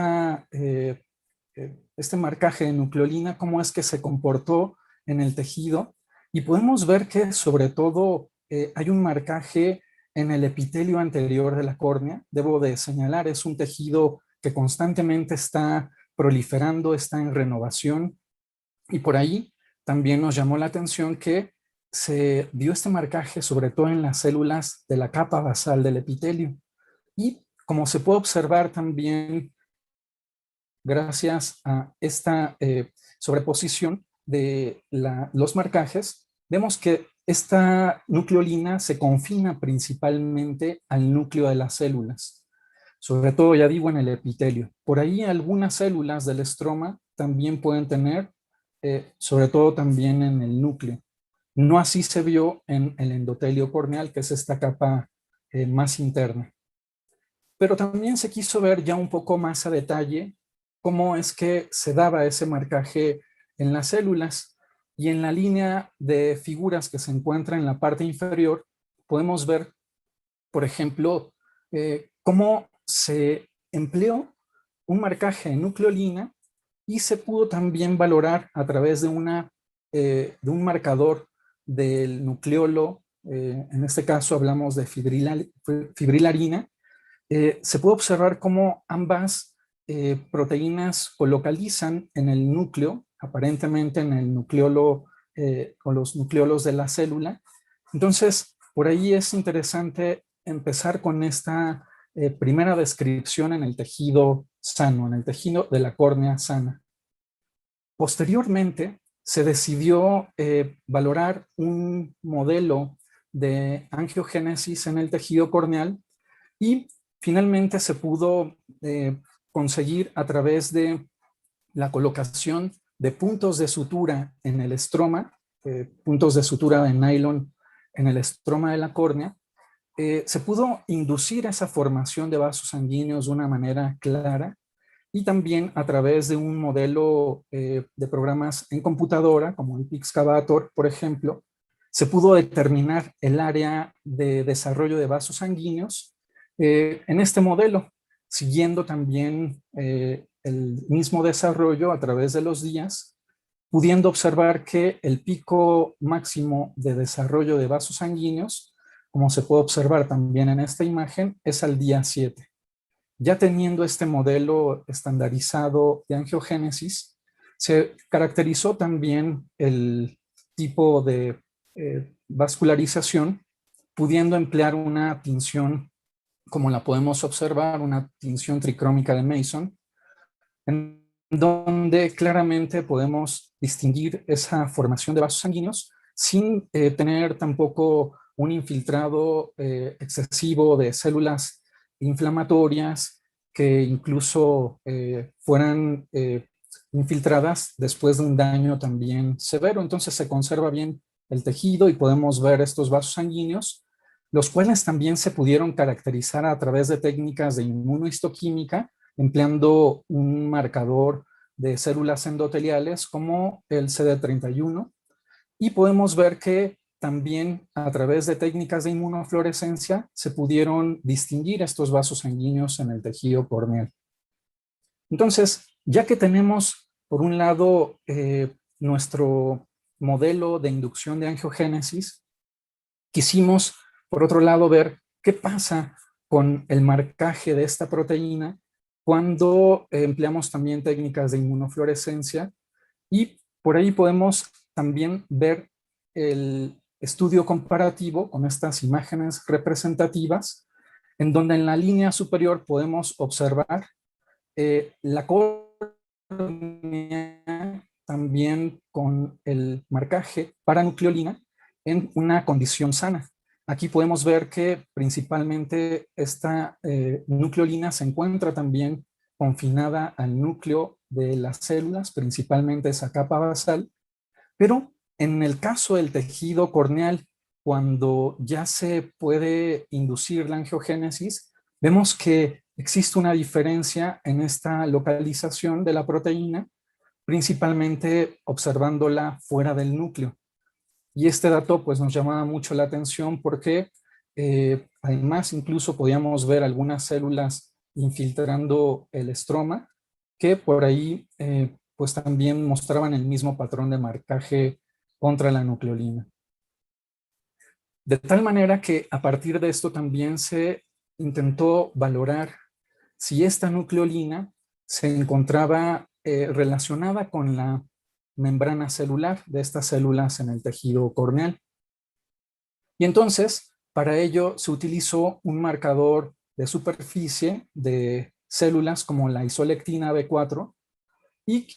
marcaje de nucleolina, cómo es que se comportó en el tejido, y podemos ver que sobre todo hay un marcaje en el epitelio anterior de la córnea. Debo de señalar, es un tejido que constantemente está proliferando, está en renovación, y por ahí también nos llamó la atención que se vio este marcaje sobre todo en las células de la capa basal del epitelio. Y como se puede observar también, gracias a esta sobreposición de los marcajes, vemos que esta nucleolina se confina principalmente al núcleo de las células, sobre todo, ya digo, en el epitelio. Por ahí algunas células del estroma también pueden tener, sobre todo también en el núcleo. No así se vio en el endotelio corneal, que es esta capa más interna. Pero también se quiso ver ya un poco más a detalle cómo es que se daba ese marcaje en las células. Y en la línea de figuras que se encuentra en la parte inferior, podemos ver, por ejemplo, cómo se empleó un marcaje en nucleolina y se pudo también valorar a través de un marcador del nucleolo, en este caso hablamos de fibrilarina. Se puede observar cómo ambas proteínas colocalizan en el núcleo, aparentemente en el nucleolo o los nucleolos de la célula. Entonces, por ahí es interesante empezar con esta primera descripción en el tejido sano, en el tejido de la córnea sana. Posteriormente, se decidió valorar un modelo de angiogénesis en el tejido corneal, y finalmente se pudo conseguir, a través de la colocación de puntos de sutura en el estroma, puntos de sutura de nylon en el estroma de la córnea, se pudo inducir esa formación de vasos sanguíneos de una manera clara, y también a través de un modelo de programas en computadora, como el Pixcavator, por ejemplo, se pudo determinar el área de desarrollo de vasos sanguíneos en este modelo, siguiendo también el mismo desarrollo a través de los días, pudiendo observar que el pico máximo de desarrollo de vasos sanguíneos, como se puede observar también en esta imagen, es al día 7. Ya teniendo este modelo estandarizado de angiogénesis, se caracterizó también el tipo de vascularización, pudiendo emplear una tinción, como la podemos observar, una tinción tricrómica de Mason, en donde claramente podemos distinguir esa formación de vasos sanguíneos sin tener tampoco un infiltrado excesivo de células inflamatorias que incluso fueran infiltradas después de un daño también severo. Entonces se conserva bien el tejido y podemos ver estos vasos sanguíneos, los cuales también se pudieron caracterizar a través de técnicas de inmunohistoquímica, empleando un marcador de células endoteliales como el CD31, Y podemos ver que también a través de técnicas de inmunofluorescencia se pudieron distinguir estos vasos sanguíneos en el tejido corneal. Entonces, ya que tenemos, por un lado, nuestro modelo de inducción de angiogénesis, quisimos, por otro lado, ver qué pasa con el marcaje de esta proteína cuando empleamos también técnicas de inmunofluorescencia, y por ahí podemos también ver el estudio comparativo con estas imágenes representativas, en donde en la línea superior podemos observar la córnea también con el marcaje paranucleolina en una condición sana. Aquí podemos ver que principalmente esta nucleolina se encuentra también confinada al núcleo de las células, principalmente esa capa basal, pero en el caso del tejido corneal, cuando ya se puede inducir la angiogénesis, vemos que existe una diferencia en esta localización de la proteína, principalmente observándola fuera del núcleo. Y este dato pues nos llamaba mucho la atención porque además incluso podíamos ver algunas células infiltrando el estroma que por ahí pues también mostraban el mismo patrón de marcaje contra la nucleolina. De tal manera que a partir de esto también se intentó valorar si esta nucleolina se encontraba relacionada con la membrana celular de estas células en el tejido corneal. Y entonces, para ello se utilizó un marcador de superficie de células como la isolectina B4 y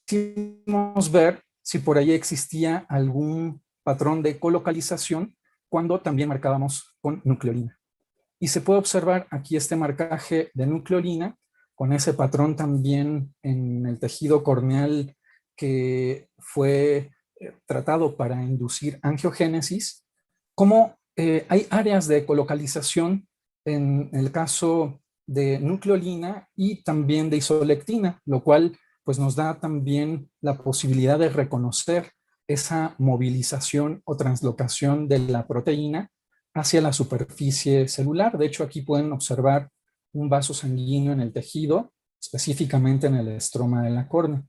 quisimos ver si por ahí existía algún patrón de colocalización cuando también marcábamos con nucleolina. Y se puede observar aquí este marcaje de nucleolina con ese patrón también en el tejido corneal que fue tratado para inducir angiogénesis, como hay áreas de colocalización en el caso de nucleolina y también de isolectina, lo cual pues nos da también la posibilidad de reconocer esa movilización o translocación de la proteína hacia la superficie celular. De hecho, aquí pueden observar un vaso sanguíneo en el tejido, específicamente en el estroma de la córnea.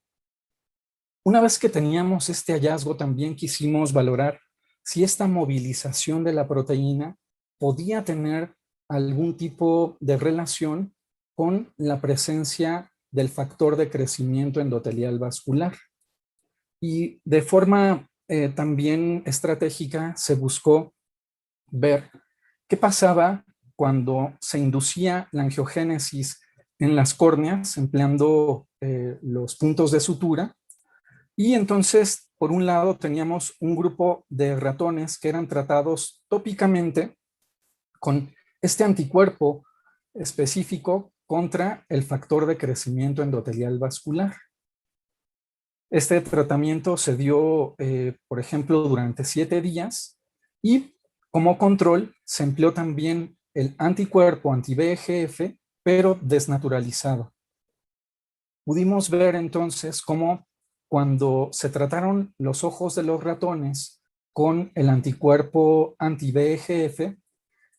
Una vez que teníamos este hallazgo, también quisimos valorar si esta movilización de la proteína podía tener algún tipo de relación con la presencia del factor de crecimiento endotelial vascular. Y de forma también estratégica se buscó ver qué pasaba cuando se inducía la angiogénesis en las córneas empleando los puntos de sutura. Y entonces, por un lado, teníamos un grupo de ratones que eran tratados tópicamente con este anticuerpo específico contra el factor de crecimiento endotelial vascular. Este tratamiento se dio, por ejemplo, durante 7 días y como control se empleó también el anticuerpo anti-VEGF, pero desnaturalizado. Pudimos ver entonces cómo cuando se trataron los ojos de los ratones con el anticuerpo anti-VEGF,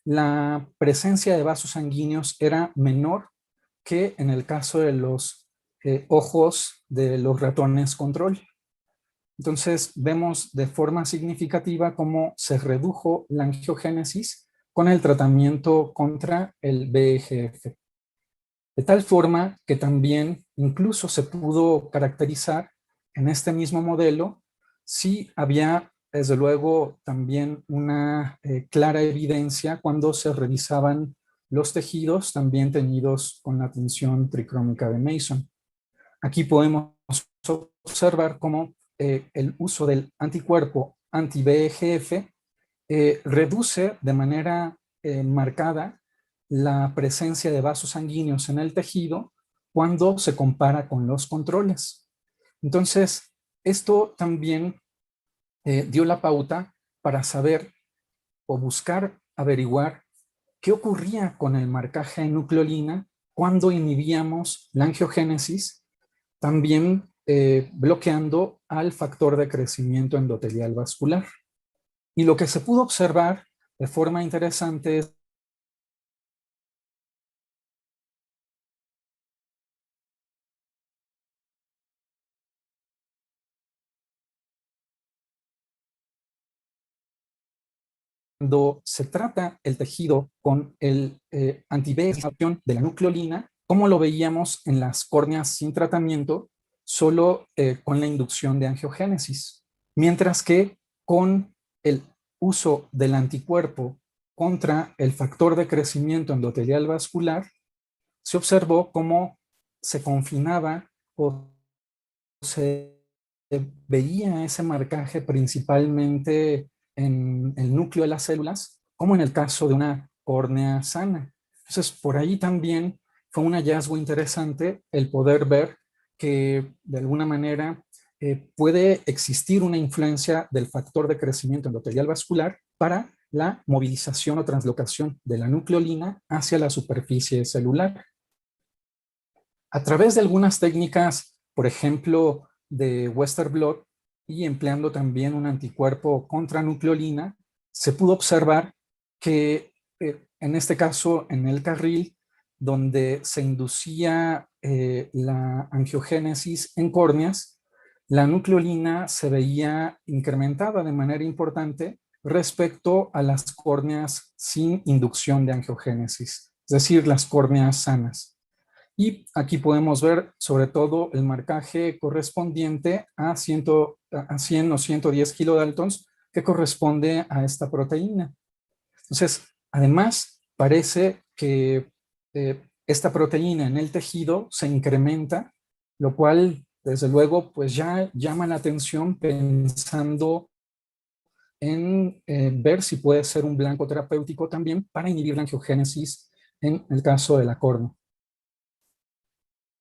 la presencia de vasos sanguíneos era menor que en el caso de los ojos de los ratones control. Entonces vemos de forma significativa cómo se redujo la angiogénesis con el tratamiento contra el VEGF. De tal forma que también incluso se pudo caracterizar en este mismo modelo si había, desde luego, también una clara evidencia cuando se revisaban los tejidos también teñidos con la tinción tricrómica de Mason. Aquí podemos observar cómo el uso del anticuerpo anti-VEGF reduce de manera marcada la presencia de vasos sanguíneos en el tejido cuando se compara con los controles. Entonces, esto también dio la pauta para saber o buscar averiguar qué ocurría con el marcaje de nucleolina cuando inhibíamos la angiogénesis, también bloqueando al factor de crecimiento endotelial vascular. Y lo que se pudo observar de forma interesante es cuando se trata el tejido con el anti-B-excitación de la nucleolina, como lo veíamos en las córneas sin tratamiento, solo con la inducción de angiogénesis. Mientras que con el uso del anticuerpo contra el factor de crecimiento endotelial vascular, se observó cómo se confinaba o se veía ese marcaje principalmente en el núcleo de las células, como en el caso de una córnea sana. Entonces, por ahí también fue un hallazgo interesante el poder ver que de alguna manera puede existir una influencia del factor de crecimiento endotelial vascular para la movilización o translocación de la nucleolina hacia la superficie celular. A través de algunas técnicas, por ejemplo, de Western blot y empleando también un anticuerpo contra nucleolina, se pudo observar que en este caso en el carril donde se inducía la angiogénesis en córneas, la nucleolina se veía incrementada de manera importante respecto a las córneas sin inducción de angiogénesis, es decir, las córneas sanas. Y aquí podemos ver sobre todo el marcaje correspondiente a 100 o 110 kilodaltons que corresponde a esta proteína. Entonces, además, parece que esta proteína en el tejido se incrementa, lo cual, desde luego, pues ya llama la atención pensando en ver si puede ser un blanco terapéutico también para inhibir la angiogénesis en el caso de la córnea.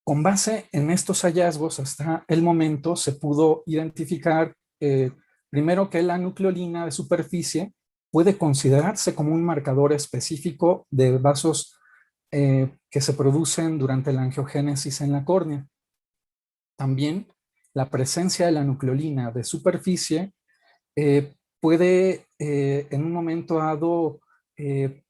Con base en estos hallazgos, hasta el momento se pudo identificar primero que la nucleolina de superficie puede considerarse como un marcador específico de vasos que se producen durante la angiogénesis en la córnea. También la presencia de la nucleolina de superficie puede en un momento dado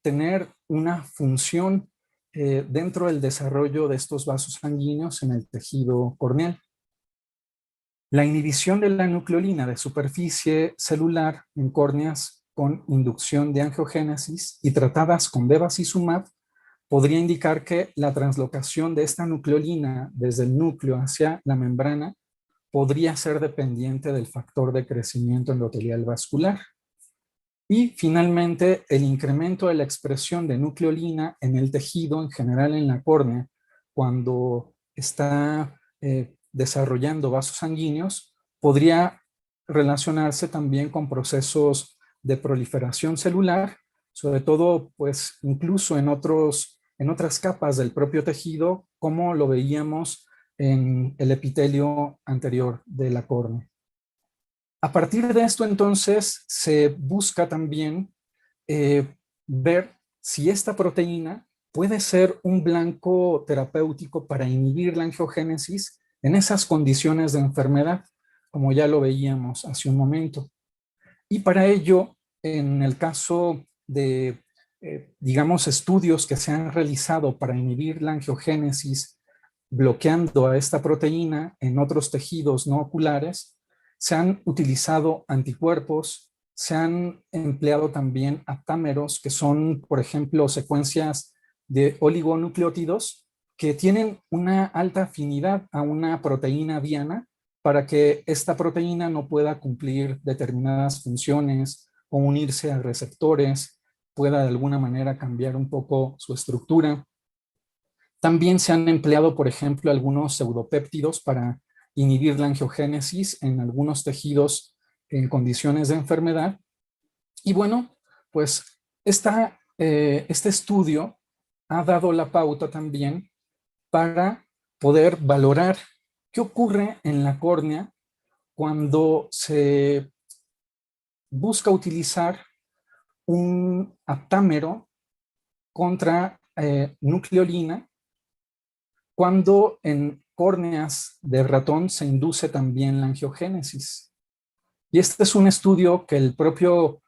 tener una función dentro del desarrollo de estos vasos sanguíneos en el tejido corneal. La inhibición de la nucleolina de superficie celular en córneas con inducción de angiogénesis y tratadas con bevacizumab podría indicar que la translocación de esta nucleolina desde el núcleo hacia la membrana podría ser dependiente del factor de crecimiento endotelial vascular. Y finalmente, el incremento de la expresión de nucleolina en el tejido, en general en la córnea, cuando está desarrollando vasos sanguíneos, podría relacionarse también con procesos de proliferación celular, sobre todo, pues, incluso en otras capas del propio tejido, como lo veíamos en el epitelio anterior de la córnea. A partir de esto, entonces, se busca también ver si esta proteína puede ser un blanco terapéutico para inhibir la angiogénesis en esas condiciones de enfermedad, como ya lo veíamos hace un momento. Y para ello, en el caso de, digamos, estudios que se han realizado para inhibir la angiogénesis bloqueando a esta proteína en otros tejidos no oculares, se han utilizado anticuerpos, se han empleado también aptámeros, que son, por ejemplo, secuencias de oligonucleótidos que tienen una alta afinidad a una proteína diana para que esta proteína no pueda cumplir determinadas funciones o unirse a receptores, pueda de alguna manera cambiar un poco su estructura. También se han empleado, por ejemplo, algunos pseudopéptidos para inhibir la angiogénesis en algunos tejidos en condiciones de enfermedad. Y bueno, pues este estudio ha dado la pauta también para poder valorar qué ocurre en la córnea cuando se busca utilizar un aptámero contra nucleolina, cuando en córneas de ratón se induce también la angiogénesis. Y este es un estudio que el propio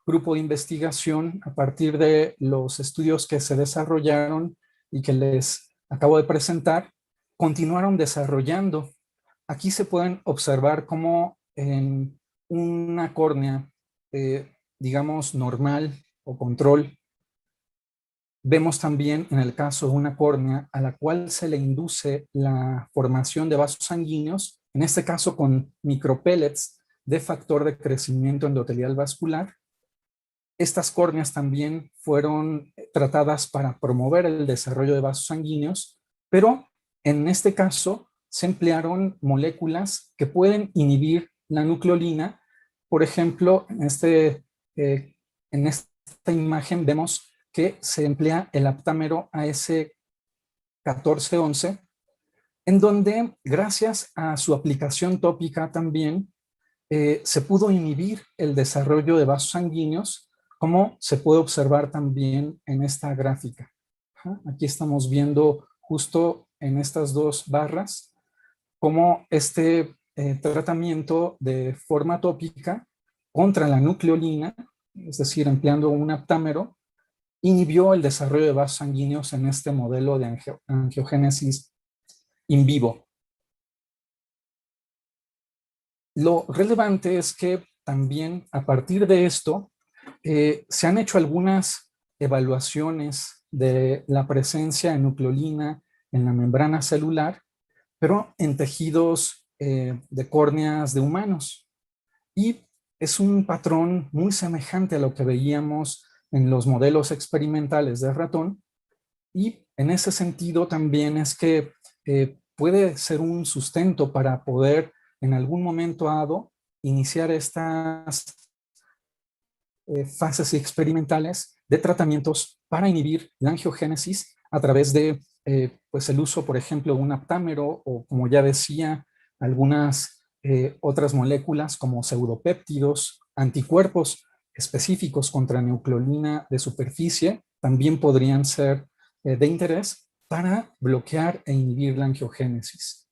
grupo de investigación, a partir de los estudios que se desarrollaron y que les acabo de presentar, continuaron desarrollando. Aquí se pueden observar cómo en una córnea, digamos, normal o control, vemos también en el caso de una córnea a la cual se le induce la formación de vasos sanguíneos, en este caso con micropellets de factor de crecimiento endotelial vascular. Estas córneas también fueron tratadas para promover el desarrollo de vasos sanguíneos, pero en este caso se emplearon moléculas que pueden inhibir la nucleolina. Por ejemplo, en esta imagen vemos que se emplea el aptámero AS1411, en donde, gracias a su aplicación tópica también, se pudo inhibir el desarrollo de vasos sanguíneos, como se puede observar también en esta gráfica. Aquí estamos viendo justo en estas dos barras cómo este tratamiento de forma tópica contra la nucleolina, es decir, empleando un aptámero, inhibió el desarrollo de vasos sanguíneos en este modelo de angiogénesis in vivo. Lo relevante es que también a partir de esto se han hecho algunas evaluaciones de la presencia de nucleolina en la membrana celular, pero en tejidos de córneas de humanos. Y es un patrón muy semejante a lo que veíamos en los modelos experimentales de ratón, y en ese sentido también es que puede ser un sustento para poder en algún momento dado iniciar estas fases experimentales de tratamientos para inhibir la angiogénesis a través de pues el uso, por ejemplo, de un aptámero o, como ya decía, algunas otras moléculas como pseudopéptidos, anticuerpos específicos contra nucleolina de superficie, también podrían ser de interés para bloquear e inhibir la angiogénesis.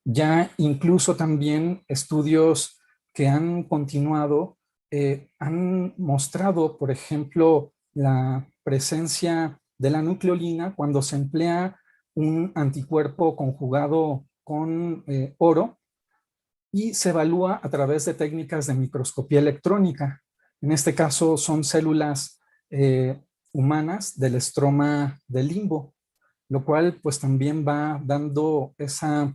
Ya incluso también estudios que han continuado han mostrado, por ejemplo, la presencia de la nucleolina cuando se emplea un anticuerpo conjugado con oro y se evalúa a través de técnicas de microscopía electrónica. En este caso son células humanas del estroma del limbo, lo cual pues también va dando esa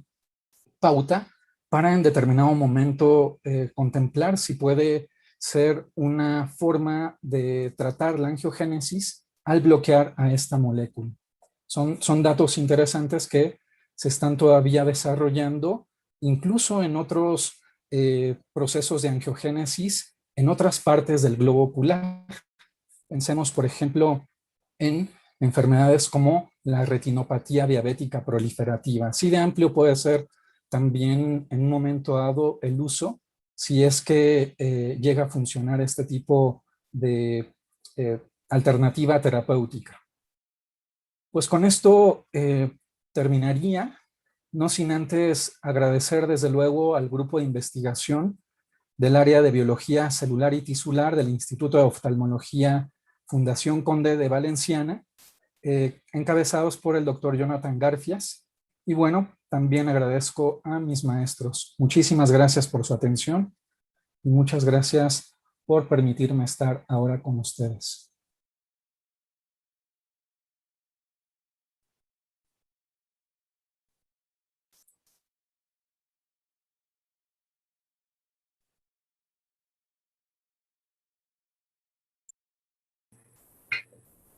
pauta para en determinado momento contemplar si puede ser una forma de tratar la angiogénesis al bloquear a esta molécula. Son datos interesantes que se están todavía desarrollando, incluso en otros procesos de angiogénesis en otras partes del globo ocular. Pensemos, por ejemplo, en enfermedades como la retinopatía diabética proliferativa. Así de amplio puede ser también en un momento dado el uso, si es que llega a funcionar este tipo de alternativa terapéutica. Pues con esto terminaría, no sin antes agradecer desde luego al grupo de investigación del área de biología celular y tisular del Instituto de Oftalmología Fundación Conde de Valenciana, encabezados por el doctor Jonathan Garfias. Y bueno, también agradezco a mis maestros. Muchísimas gracias por su atención y muchas gracias por permitirme estar ahora con ustedes.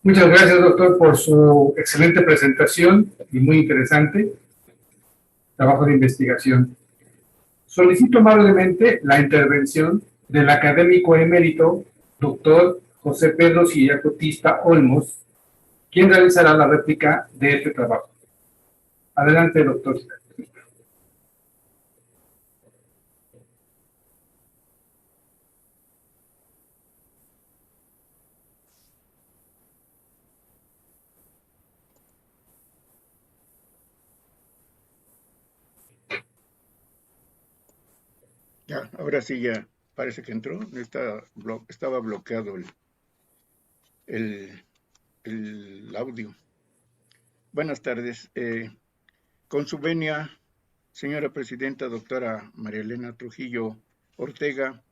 Muchas gracias, doctor, por su excelente presentación y muy interesante trabajo de investigación. Solicito amablemente la intervención del académico emérito, doctor José Pedro Sillacotista Olmos, quien realizará la réplica de este trabajo. Adelante, doctor. Ya, ahora sí ya parece que entró. Estaba bloqueado el audio. Buenas tardes. Con su venia, señora presidenta, doctora María Elena Trujillo Ortega,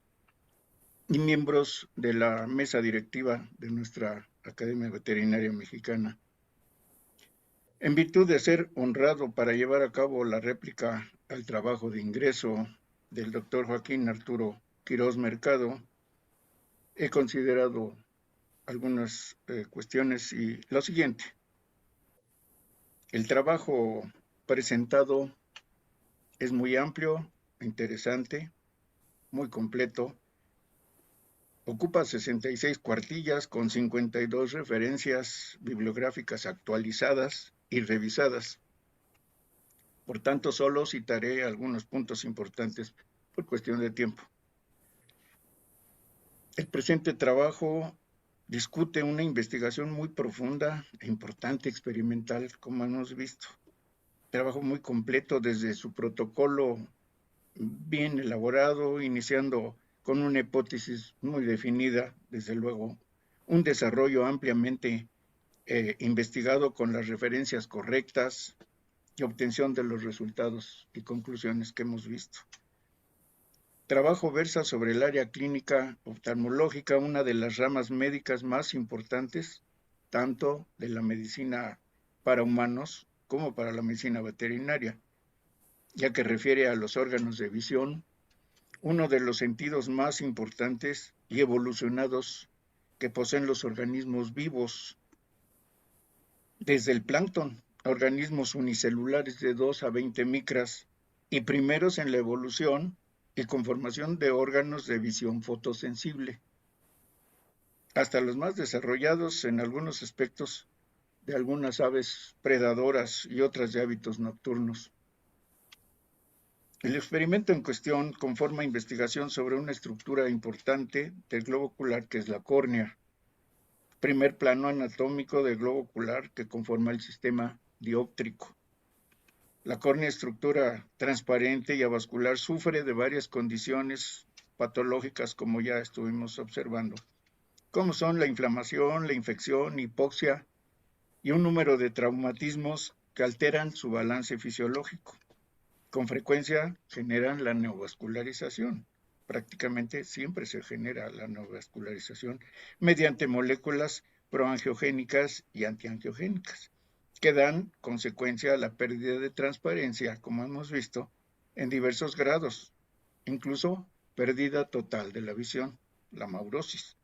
y miembros de la mesa directiva de nuestra Academia Veterinaria Mexicana. En virtud de ser honrado para llevar a cabo la réplica al trabajo de ingreso del doctor Joaquín Arturo Quirós Mercado, he considerado algunas cuestiones y lo siguiente. El trabajo presentado es muy amplio, interesante, muy completo. Ocupa 66 cuartillas con 52 referencias bibliográficas actualizadas y revisadas. Por tanto, solo citaré algunos puntos importantes por cuestión de tiempo. El presente trabajo discute una investigación muy profunda e importante, experimental, como hemos visto. Trabajo muy completo desde su protocolo bien elaborado, iniciando con una hipótesis muy definida, desde luego, un desarrollo ampliamente investigado con las referencias correctas y obtención de los resultados y conclusiones que hemos visto. Trabajo versa sobre el área clínica oftalmológica, una de las ramas médicas más importantes, tanto de la medicina para humanos como para la medicina veterinaria, ya que refiere a los órganos de visión, uno de los sentidos más importantes y evolucionados que poseen los organismos vivos, desde el plancton, organismos unicelulares de 2 a 20 micras y primeros en la evolución y conformación de órganos de visión fotosensible, hasta los más desarrollados en algunos aspectos de algunas aves predadoras y otras de hábitos nocturnos. El experimento en cuestión conforma investigación sobre una estructura importante del globo ocular que es la córnea, primer plano anatómico del globo ocular que conforma el sistema dióptrico. La córnea, estructura transparente y avascular, sufre de varias condiciones patológicas, como ya estuvimos observando, como son la inflamación, la infección, hipoxia y un número de traumatismos que alteran su balance fisiológico. Con frecuencia generan la neovascularización. Prácticamente siempre se genera la neovascularización mediante moléculas proangiogénicas y antiangiogénicas, que dan consecuencia a la pérdida de transparencia, como hemos visto, en diversos grados, incluso pérdida total de la visión, la maurosis.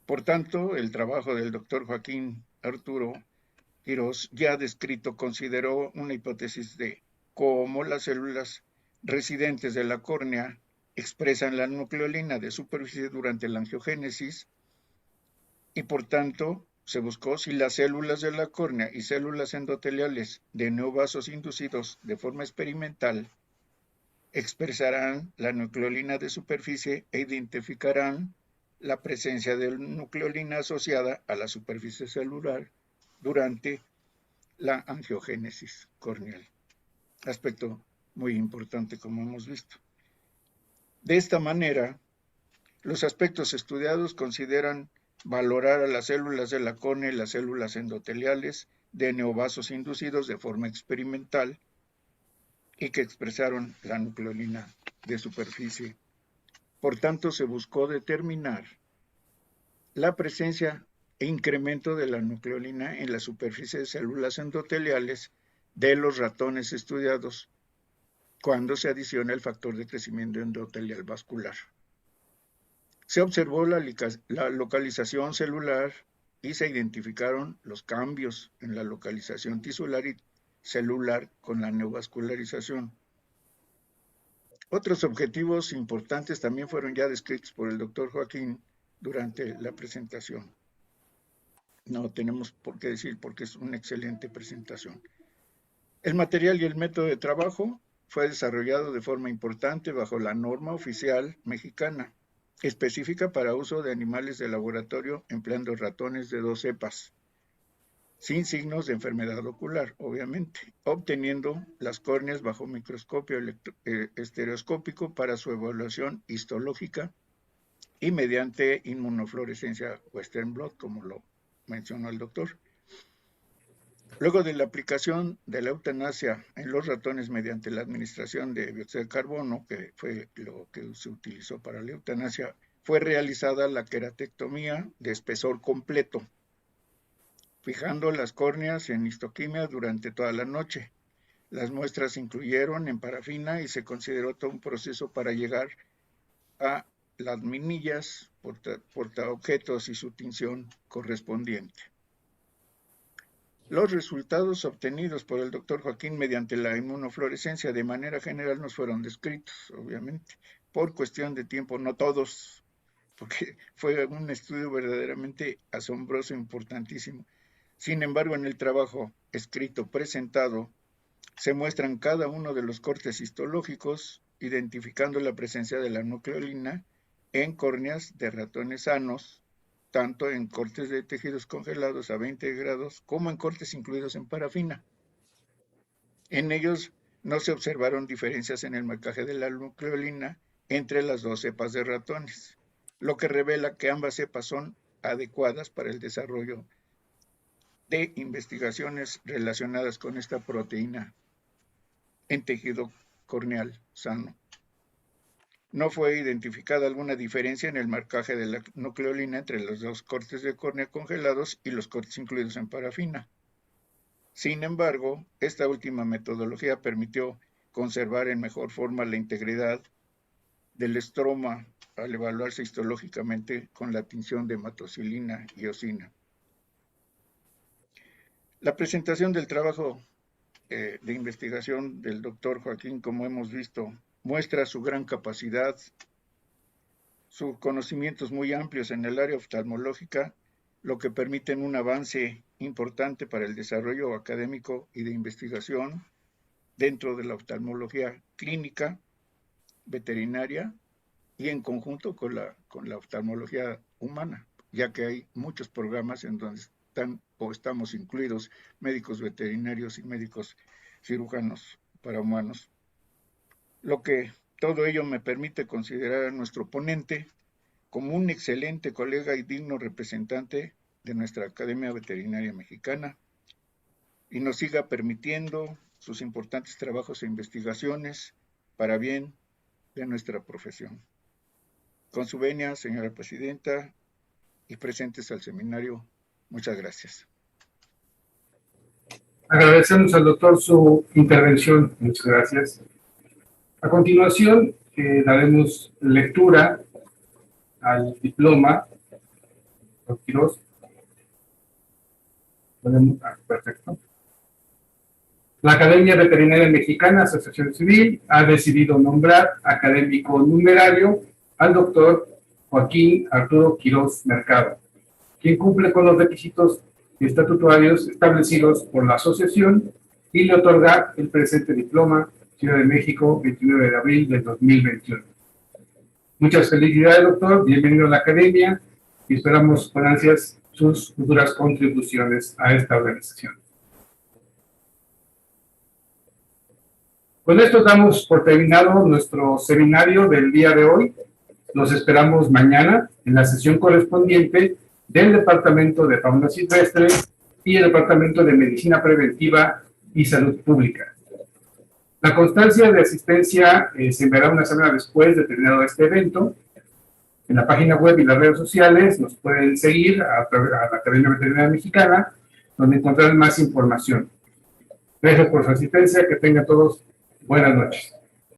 Por tanto, el trabajo del doctor Joaquín Arturo Quirós, ya descrito, consideró una hipótesis de cómo las células residentes de la córnea expresan la nucleolina de superficie durante la angiogénesis y, por tanto, se buscó si las células de la córnea y células endoteliales de neovasos inducidos de forma experimental expresarán la nucleolina de superficie e identificarán la presencia de nucleolina asociada a la superficie celular durante la angiogénesis corneal. Aspecto muy importante, como hemos visto. De esta manera, los aspectos estudiados consideran valorar a las células de la córnea y las células endoteliales de neovasos inducidos de forma experimental y que expresaron la nucleolina de superficie. Por tanto, se buscó determinar la presencia e incremento de la nucleolina en la superficie de células endoteliales de los ratones estudiados cuando se adiciona el factor de crecimiento endotelial vascular. Se observó la localización celular y se identificaron los cambios en la localización tisular y celular con la neovascularización. Otros objetivos importantes también fueron ya descritos por el doctor Joaquín durante la presentación. No tenemos por qué decir porque es una excelente presentación. El material y el método de trabajo fue desarrollado de forma importante bajo la norma oficial mexicana, específica para uso de animales de laboratorio empleando ratones de 2 cepas. sin signos de enfermedad ocular, obviamente, obteniendo las córneas bajo microscopio estereoscópico para su evaluación histológica y mediante inmunofluorescencia Western blot, como lo mencionó el doctor. Luego de la aplicación de la eutanasia en los ratones mediante la administración de dióxido de carbono, que fue lo que se utilizó para la eutanasia, fue realizada la queratectomía de espesor completo, fijando las córneas en histoquimia durante toda la noche. Las muestras se incluyeron en parafina y se consideró todo un proceso para llegar a las minillas, portaobjetos y su tinción correspondiente. Los resultados obtenidos por el doctor Joaquín mediante la inmunofluorescencia de manera general nos fueron descritos, obviamente, por cuestión de tiempo, no todos, porque fue un estudio verdaderamente asombroso e importantísimo. Sin embargo, en el trabajo escrito presentado, se muestran cada uno de los cortes histológicos, identificando la presencia de la nucleolina en córneas de ratones sanos, tanto en cortes de tejidos congelados a 20 grados como en cortes incluidos en parafina. En ellos no se observaron diferencias en el marcaje de la nucleolina entre las dos cepas de ratones, lo que revela que ambas cepas son adecuadas para el desarrollo de investigaciones relacionadas con esta proteína en tejido corneal sano. No fue identificada alguna diferencia en el marcaje de la nucleolina entre los dos cortes de córnea congelados y los cortes incluidos en parafina. Sin embargo, esta última metodología permitió conservar en mejor forma la integridad del estroma al evaluarse histológicamente con la tinción de hematocilina y eosina. La presentación del trabajo de investigación del doctor Joaquín, como hemos visto, muestra su gran capacidad, sus conocimientos muy amplios en el área oftalmológica, lo que permite un avance importante para el desarrollo académico y de investigación dentro de la oftalmología clínica, veterinaria y en conjunto con la oftalmología humana, ya que hay muchos programas en donde están o estamos incluidos médicos veterinarios y médicos cirujanos para humanos. Lo que todo ello me permite considerar a nuestro ponente como un excelente colega y digno representante de nuestra Academia Veterinaria Mexicana y nos siga permitiendo sus importantes trabajos e investigaciones para bien de nuestra profesión. Con su venia, señora presidenta, y presentes al seminario, muchas gracias. Agradecemos al doctor su intervención. Muchas gracias. A continuación, daremos lectura al diploma. Perfecto. La Academia Veterinaria Mexicana, Asociación Civil, ha decidido nombrar académico numerario al doctor Joaquín Arturo Quirós Mercado, quien cumple con los requisitos estatutarios establecidos por la asociación y le otorga el presente diploma Ciudad de México, 29 de abril del 2021. Muchas felicidades, doctor. Bienvenido a la Academia y esperamos con ansias sus futuras contribuciones a esta organización. Con esto damos por terminado nuestro seminario del día de hoy. Los esperamos mañana en la sesión correspondiente del Departamento de Fauna Silvestre y el Departamento de Medicina Preventiva y Salud Pública. La constancia de asistencia se enviará una semana después de terminado este evento. En la página web y las redes sociales nos pueden seguir a la Academia Veterinaria Mexicana, donde encontrarán más información. Gracias por su asistencia, que tengan todos buenas noches.